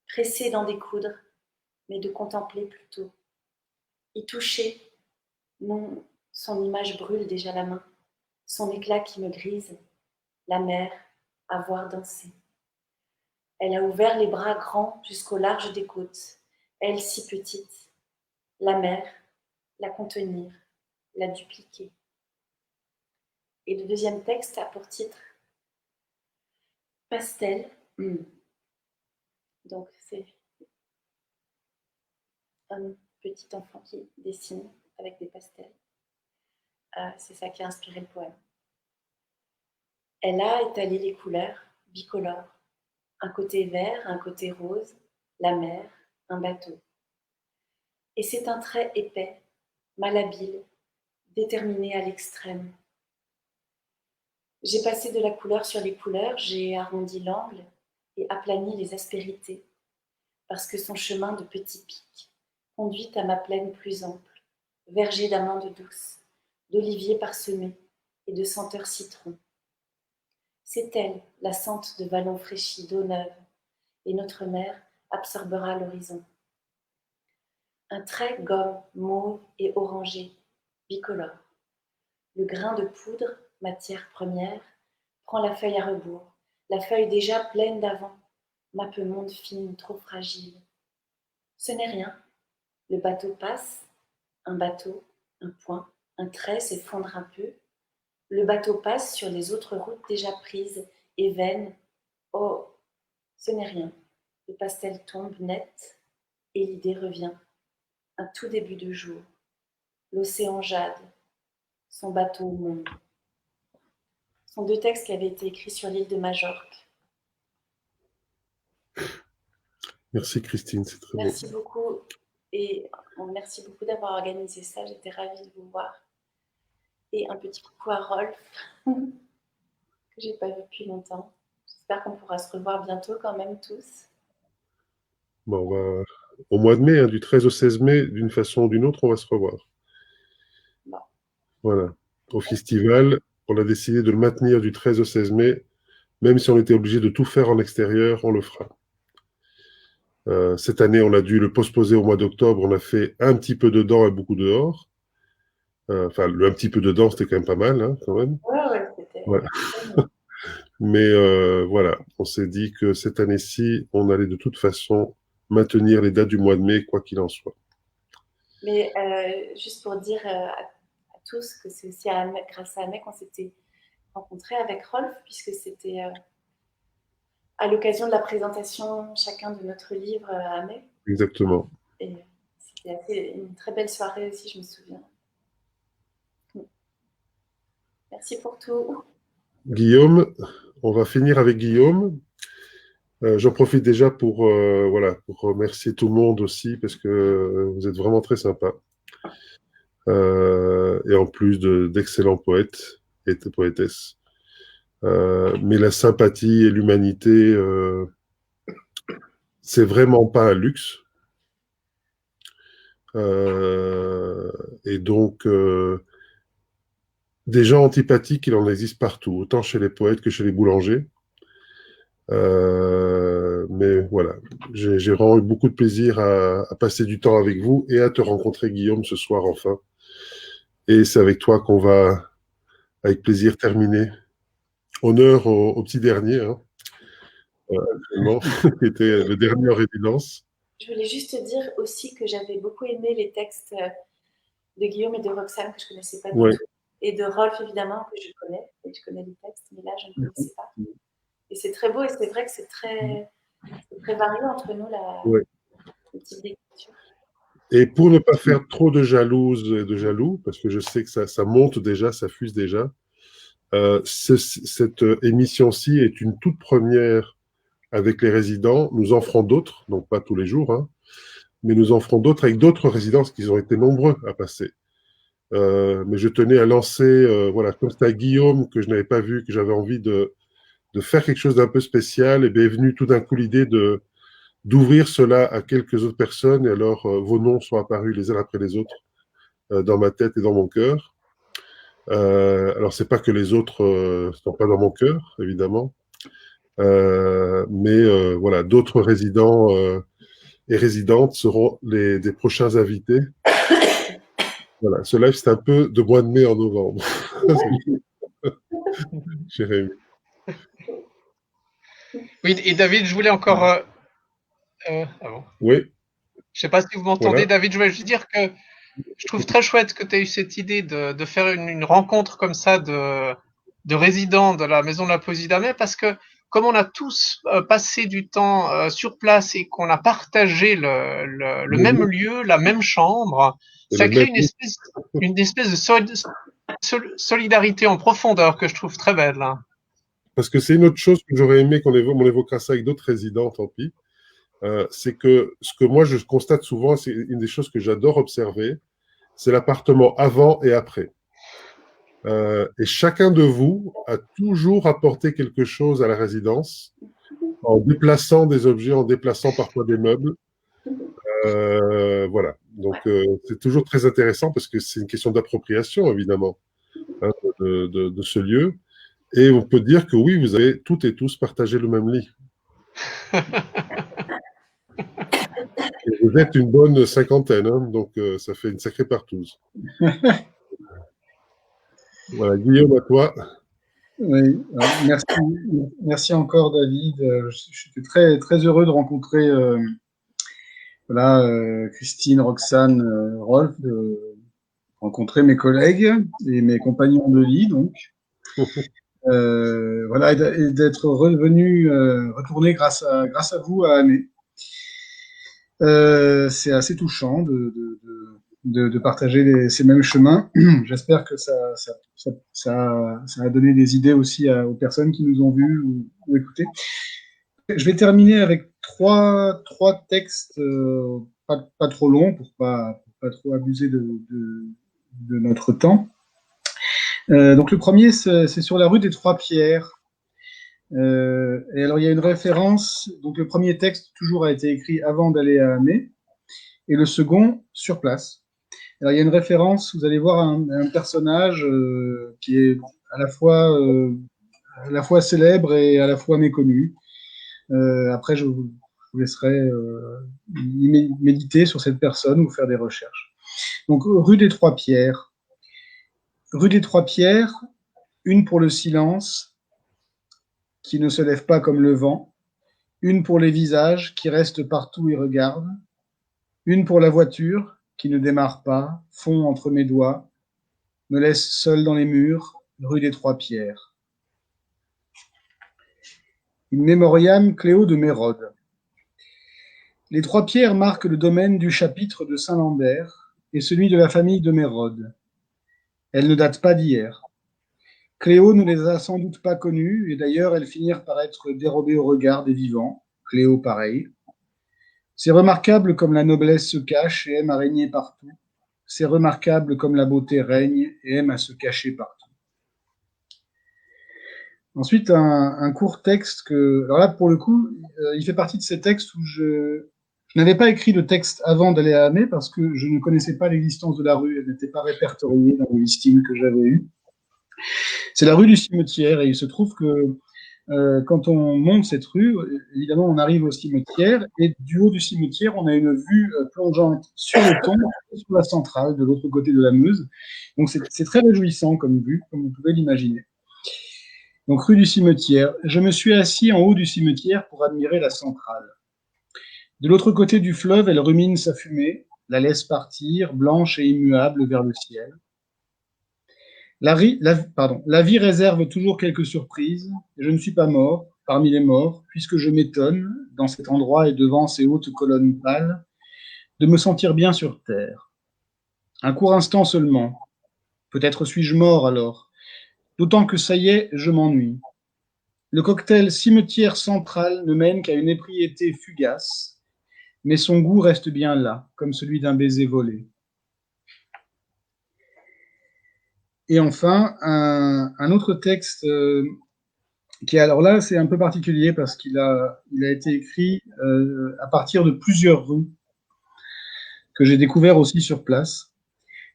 pressée d'en découdre, mais de contempler plutôt. Y toucher, non, son image brûle déjà la main, son éclat qui me grise, la mer à voir danser. Elle a ouvert les bras grands jusqu'au large des côtes, elle si petite, la mer, la contenir, la dupliquer. Et le deuxième texte a pour titre Pastel. Donc c'est un petit enfant qui dessine avec des pastels. C'est ça qui a inspiré le poème. Elle a étalé les couleurs bicolores. Un côté vert, un côté rose, la mer, un bateau. Et c'est un trait épais, malhabile, déterminé à l'extrême. J'ai passé de la couleur sur les couleurs, j'ai arrondi l'angle et aplani les aspérités, parce que son chemin de petits pics conduit à ma plaine plus ample, verger d'amandes douces, d'oliviers parsemés et de senteurs citron. C'est elle, la sente de vallons fraîchis d'eau neuve, et notre mer absorbera l'horizon. Un trait gomme, mauve et orangé, bicolore. Le grain de poudre, matière première, prend la feuille à rebours, la feuille déjà pleine d'avant, mappemonde fine, trop fragile. Ce n'est rien. Le bateau passe, un bateau, un point, un trait s'effondre un peu. Le bateau passe sur les autres routes déjà prises et vaines. Oh, ce n'est rien. Le pastel tombe net et l'idée revient. Un tout début de jour. L'océan jade. Son bateau au monde. Ce sont 2 textes qui avaient été écrits sur l'île de Majorque. Merci Christine, c'est très beau. Merci beaucoup. Et merci beaucoup d'avoir organisé ça. J'étais ravie de vous voir. Et un petit coucou à Rolf, que j'ai pas vu depuis longtemps. J'espère qu'on pourra se revoir bientôt quand même tous. Bon, au mois de mai, hein, du 13 au 16 mai, d'une façon ou d'une autre, on va se revoir. Bon. Voilà. Au festival, on a décidé de le maintenir du 13 au 16 mai. Même si on était obligé de tout faire en extérieur, on le fera. Cette année, on a dû le postposer au mois d'octobre. On a fait un petit peu dedans et beaucoup dehors. Enfin, un petit peu dedans, c'était quand même pas mal, hein, quand même. Ouais, c'était... Ouais. Mais voilà, on s'est dit que cette année-ci, on allait de toute façon maintenir les dates du mois de mai, quoi qu'il en soit. Mais juste pour dire à tous que c'est aussi grâce à Amé qu'on s'était rencontrés avec Rolf, puisque c'était à l'occasion de la présentation chacun de notre livre à Amé. Exactement. Et c'était une très belle soirée aussi, je me souviens. Merci pour tout. Guillaume, on va finir avec Guillaume. J'en profite déjà pour, pour remercier tout le monde aussi, parce que vous êtes vraiment très sympa. Et en plus d'excellents poètes et poétesses. Mais la sympathie et l'humanité, c'est vraiment pas un luxe. Et donc, des gens antipathiques, il en existe partout, autant chez les poètes que chez les boulangers. Mais voilà, j'ai vraiment eu beaucoup de plaisir à passer du temps avec vous et à te rencontrer, Guillaume, ce soir enfin. Et c'est avec toi qu'on va, avec plaisir, terminer. Honneur au petit dernier, hein, qui était le dernier en résidence. Je voulais juste te dire aussi que j'avais beaucoup aimé les textes de Guillaume et de Roxane que je ne connaissais pas du tout. Et de Rolf, évidemment, que je connais. Et tu connais les textes, mais là, je ne connaissais pas. Et c'est très beau et c'est vrai que c'est très varié entre nous, le type d'écriture. Et pour ne pas faire trop de jalouses et de jaloux, parce que je sais que ça monte déjà, ça fuse déjà, cette émission-ci est une toute première avec les résidents. Nous en ferons d'autres, donc pas tous les jours, hein, mais nous en ferons d'autres avec d'autres résidents, parce qu'ils ont été nombreux à passer. Mais je tenais à lancer, voilà, comme c'était à Guillaume que je n'avais pas vu, que j'avais envie de faire quelque chose d'un peu spécial, et bien est venue tout d'un coup l'idée d'ouvrir cela à quelques autres personnes, et alors vos noms sont apparus les uns après les autres dans ma tête et dans mon cœur. Alors c'est pas que les autres sont pas dans mon cœur, évidemment, mais voilà, d'autres résidents et résidentes seront des prochains invités. Voilà, ce live c'est un peu de mois de mai en novembre. Jérémy. Oui, et David, je voulais encore. Oui. Je sais pas si vous m'entendez, voilà. David, je voulais juste dire que je trouve très chouette que tu aies eu cette idée de faire une rencontre comme ça de résidents de la Maison de la Poésie d'Amet, parce que comme on a tous passé du temps sur place et qu'on a partagé le même lieu, la même chambre, ça crée une espèce de solidarité en profondeur que je trouve très belle. Hein. Parce que c'est une autre chose que j'aurais aimé on évoquera ça avec d'autres résidents, tant pis. C'est que ce que moi je constate souvent, c'est une des choses que j'adore observer, c'est l'appartement avant et après. Et chacun de vous a toujours apporté quelque chose à la résidence, en déplaçant des objets, en déplaçant parfois des meubles. Voilà. Donc c'est toujours très intéressant parce que c'est une question d'appropriation, évidemment, hein, de ce lieu. Et on peut dire que oui, vous avez toutes et tous partagé le même lit. Et vous êtes une bonne cinquantaine, hein, donc ça fait une sacrée partouze. Voilà, Guillaume, à toi. Oui, merci encore, David. J'étais très, très heureux de rencontrer Christine, Roxane, Rolf, de rencontrer mes collègues et mes compagnons de lit, donc. Voilà, et d'être retourné grâce à vous à Amet. C'est assez touchant de partager ces mêmes chemins. J'espère que ça a donné des idées aussi aux personnes qui nous ont vus ou écoutés. Je vais terminer avec trois textes pas trop longs pour pas trop abuser de notre temps. Donc le premier, c'est sur la rue des Trois Pierres. Et alors il y a une référence. Donc le premier texte toujours a été écrit avant d'aller à Amet, et le second sur place. Alors il y a une référence. Vous allez voir un personnage qui est à la fois célèbre et à la fois méconnu. Après je vous laisserai méditer sur cette personne ou faire des recherches. Donc rue des Trois Pierres. Rue des Trois Pierres, une pour le silence, qui ne se lève pas comme le vent, une pour les visages qui restent partout et regardent, une pour la voiture qui ne démarre pas, fond entre mes doigts, me laisse seul dans les murs, rue des Trois Pierres. In memoriam Cléo de Mérode. Les 3 pierres marquent le domaine du chapitre de Saint-Lambert et celui de la famille de Mérode. Elles ne datent pas d'hier. Cléo ne les a sans doute pas connues, et d'ailleurs elles finirent par être dérobées au regard des vivants. Cléo pareil. C'est remarquable comme la noblesse se cache et aime à régner partout. C'est remarquable comme la beauté règne et aime à se cacher partout. Ensuite, un court texte que... Alors là, pour le coup, il fait partie de ces textes où je n'avais pas écrit de texte avant d'aller à Amé parce que je ne connaissais pas l'existence de la rue. Elle n'était pas répertoriée dans le listing que j'avais eu. C'est la rue du cimetière et il se trouve que quand on monte cette rue, évidemment, on arrive au cimetière et du haut du cimetière, on a une vue plongeante sur le Thon, sur la centrale, de l'autre côté de la Meuse. Donc, c'est très réjouissant comme vue, comme vous pouvez l'imaginer. Donc, rue du cimetière. Je me suis assis en haut du cimetière pour admirer la centrale. De l'autre côté du fleuve, elle rumine sa fumée, la laisse partir, blanche et immuable vers le ciel. La vie réserve toujours quelques surprises, et je ne suis pas mort, parmi les morts, puisque je m'étonne, dans cet endroit et devant ces hautes colonnes pâles, de me sentir bien sur terre. Un court instant seulement. Peut-être suis-je mort alors, d'autant que ça y est, je m'ennuie. Le cocktail cimetière central ne mène qu'à une ébriété fugace, mais son goût reste bien là, comme celui d'un baiser volé. Et enfin, un autre texte qui, alors là, c'est un peu particulier parce qu'il a été écrit à partir de plusieurs rues que j'ai découvert aussi sur place.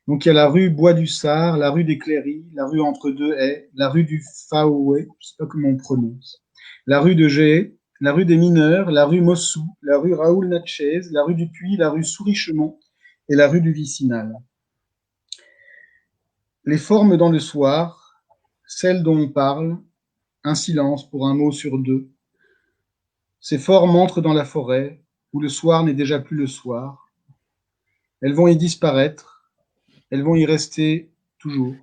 Donc, il y a la rue Bois du Sard, la rue des Cléries, la rue Entre deux Haies, la rue du Faoué, je ne sais pas comment on prononce, la rue de Gé, la rue des Mineurs, la rue Mossou, la rue Raoul Natchez, la rue du Puy, la rue Sourichemont et la rue du Vicinal. Les formes dans le soir, celles dont on parle, un silence pour un mot sur deux. Ces formes entrent dans la forêt, où le soir n'est déjà plus le soir. Elles vont y disparaître, elles vont y rester toujours.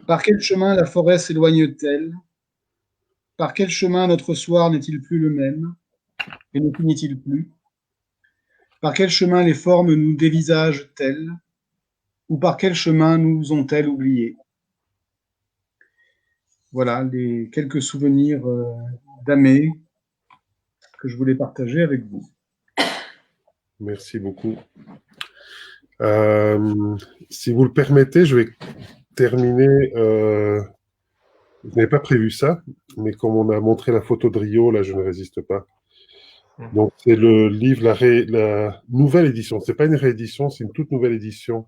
Par quel chemin la forêt s'éloigne-t-elle? Par quel chemin notre soir n'est-il plus le même? Et ne finit-il plus? Par quel chemin les formes nous dévisagent-elles? Ou par quel chemin nous ont-elles oubliés? Voilà les quelques souvenirs d'Amé que je voulais partager avec vous. Merci beaucoup. Si vous le permettez, je vais terminer. Je n'avais pas prévu ça, mais comme on a montré la photo de Rio, là, je ne résiste pas. Donc, c'est le livre, la nouvelle édition. C'est pas une réédition, c'est une toute nouvelle édition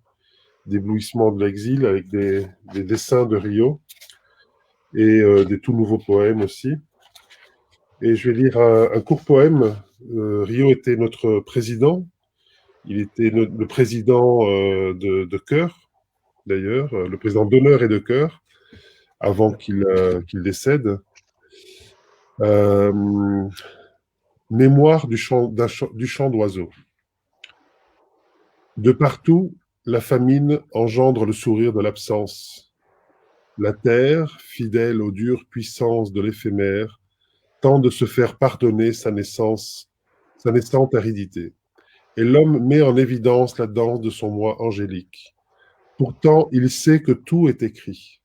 d'Éblouissement de l'exil avec des dessins de Rio et des tout nouveaux poèmes aussi. Et je vais lire un court poème. Rio était notre président. Il était le président de cœur, d'ailleurs, le président d'honneur et de cœur, avant qu'il décède. Mémoire du chant d'oiseau. De partout, la famine engendre le sourire de l'absence. La terre, fidèle aux dures puissances de l'éphémère, tente de se faire pardonner sa naissante aridité. Et l'homme met en évidence la danse de son moi angélique. Pourtant, il sait que tout est écrit.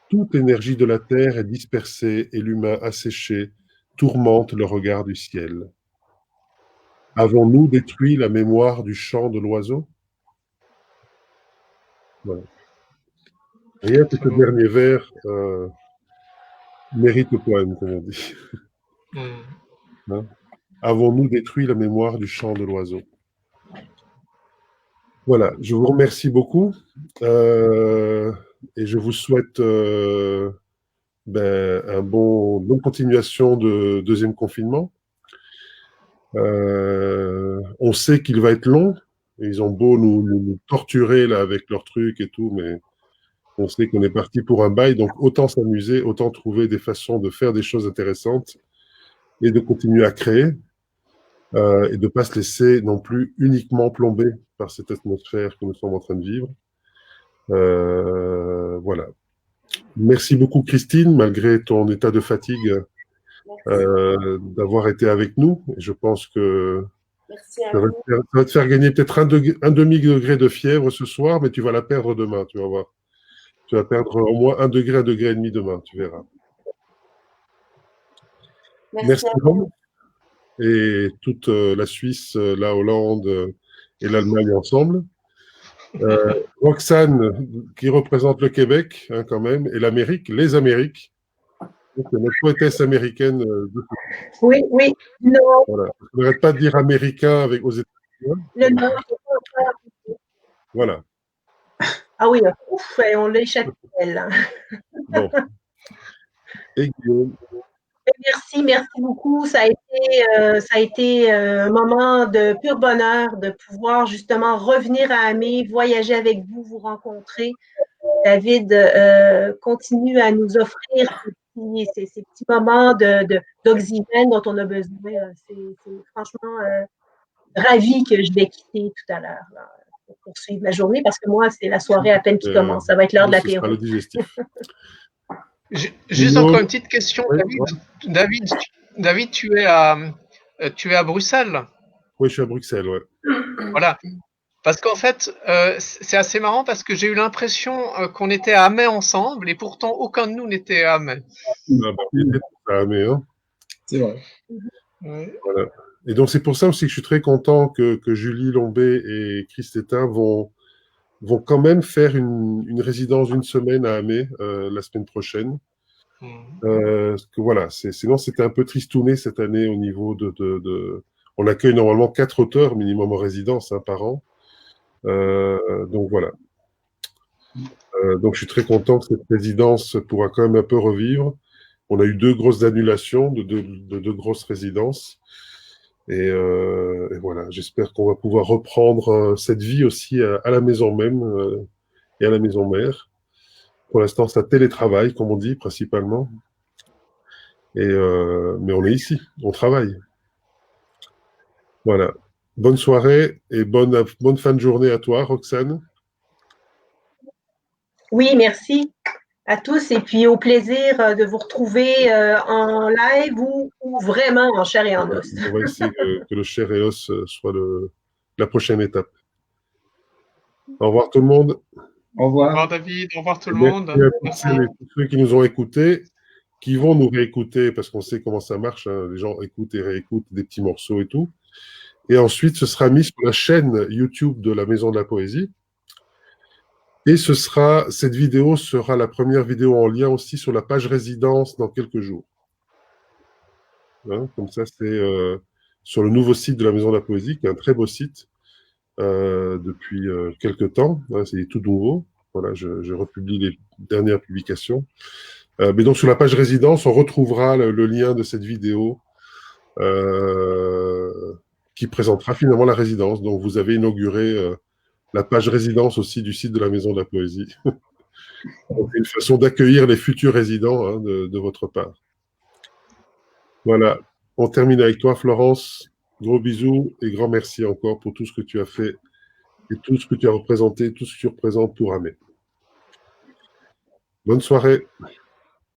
Toute l'énergie de la terre est dispersée et l'humain asséché tourmente le regard du ciel. Avons-nous détruit la mémoire du chant de l'oiseau? Voilà. Rien que ce dernier vers mérite le poème, comme on dit. Hein? Avons-nous détruit la mémoire du chant de l'oiseau? Voilà, je vous remercie beaucoup et je vous souhaite une bonne continuation de deuxième confinement. On sait qu'il va être long. Ils ont beau nous torturer là, avec leurs trucs et tout, mais on sait qu'on est parti pour un bail. Donc, autant s'amuser, autant trouver des façons de faire des choses intéressantes et de continuer à créer et de ne pas se laisser non plus uniquement plomber par cette atmosphère que nous sommes en train de vivre. Voilà. Merci beaucoup, Christine, malgré ton état de fatigue. d'avoir été avec nous. Et je pense que Merci à ça vous. va te faire gagner peut-être un demi-degré de fièvre ce soir, mais tu vas la perdre demain, tu vas voir. Tu vas perdre au moins 1 degré et demi demain, tu verras. Merci à vous. et toute la Suisse, la Hollande et l'Allemagne ensemble. Roxane, qui représente le Québec, hein, quand même, et l'Amérique, les Amériques. Donc, notre poétesse américaine. Oui, oui. Non, Voilà. On n'arrête pas de dire américain aux États-Unis. le nom. Voilà. Ah oui, ouf, on l'a échappé, elle. Bon. Et Guillaume. Merci beaucoup. Ça a été un moment de pur bonheur de pouvoir justement revenir à Amé, voyager avec vous, vous rencontrer. David continue à nous offrir ces petits moments d'oxygène dont on a besoin. C'est franchement ravi que je vais quitter tout à l'heure pour poursuivre ma journée parce que moi, c'est la soirée à peine qui commence. Ça va être l'heure de l'apéro. Ce sera le digestif. Juste encore une petite question, David. David, tu es à Bruxelles? Oui, je suis à Bruxelles, ouais. Voilà. Parce qu'en fait, c'est assez marrant parce que j'ai eu l'impression qu'on était à Amé ensemble et pourtant aucun de nous n'était à Amé. À Amé, hein. C'est vrai. Ouais. Voilà. Et donc, c'est pour ça aussi que je suis très content que Julie Lombé et Chris Tétin vont quand même faire une résidence d'une semaine à Amé la semaine prochaine. Parce que voilà, sinon c'était un peu tristouné cette année au niveau on accueille normalement 4 auteurs minimum en résidence par an. Donc voilà. Donc je suis très content que cette résidence pourra quand même un peu revivre. On a eu 2 grosses annulations de 2 grosses résidences. Et voilà, j'espère qu'on va pouvoir reprendre cette vie aussi à la maison même et à la maison mère. Pour l'instant, c'est un télétravail, comme on dit, principalement. Mais on est ici, on travaille. Voilà. Bonne soirée et bonne fin de journée à toi, Roxane. Oui, merci à tous et puis au plaisir de vous retrouver en live ou vraiment en chair et en os. On va essayer que le chair et os soit la prochaine étape. Au revoir tout le monde. Au revoir. Au revoir David, au revoir tout le monde. Merci à tous ceux qui nous ont écoutés, qui vont nous réécouter parce qu'on sait comment ça marche. Hein. Les gens écoutent et réécoutent des petits morceaux et tout. Et ensuite, ce sera mis sur la chaîne YouTube de la Maison de la Poésie. Et cette vidéo sera la première vidéo en lien aussi sur la page résidence dans quelques jours. Hein, comme ça, c'est sur le nouveau site de la Maison de la Poésie, qui est un très beau site depuis quelques temps. Hein, c'est tout nouveau. Voilà, je republie les dernières publications. Mais donc, sur la page résidence, on retrouvera le lien de cette vidéo qui présentera finalement la résidence. Donc, vous avez inauguré la page résidence aussi du site de la Maison de la Poésie. C'est une façon d'accueillir les futurs résidents hein, de votre part. Voilà. On termine avec toi, Florence. Gros bisous et grand merci encore pour tout ce que tu as fait et tout ce que tu as représenté, tout ce que tu représentes pour Amé. Bonne soirée.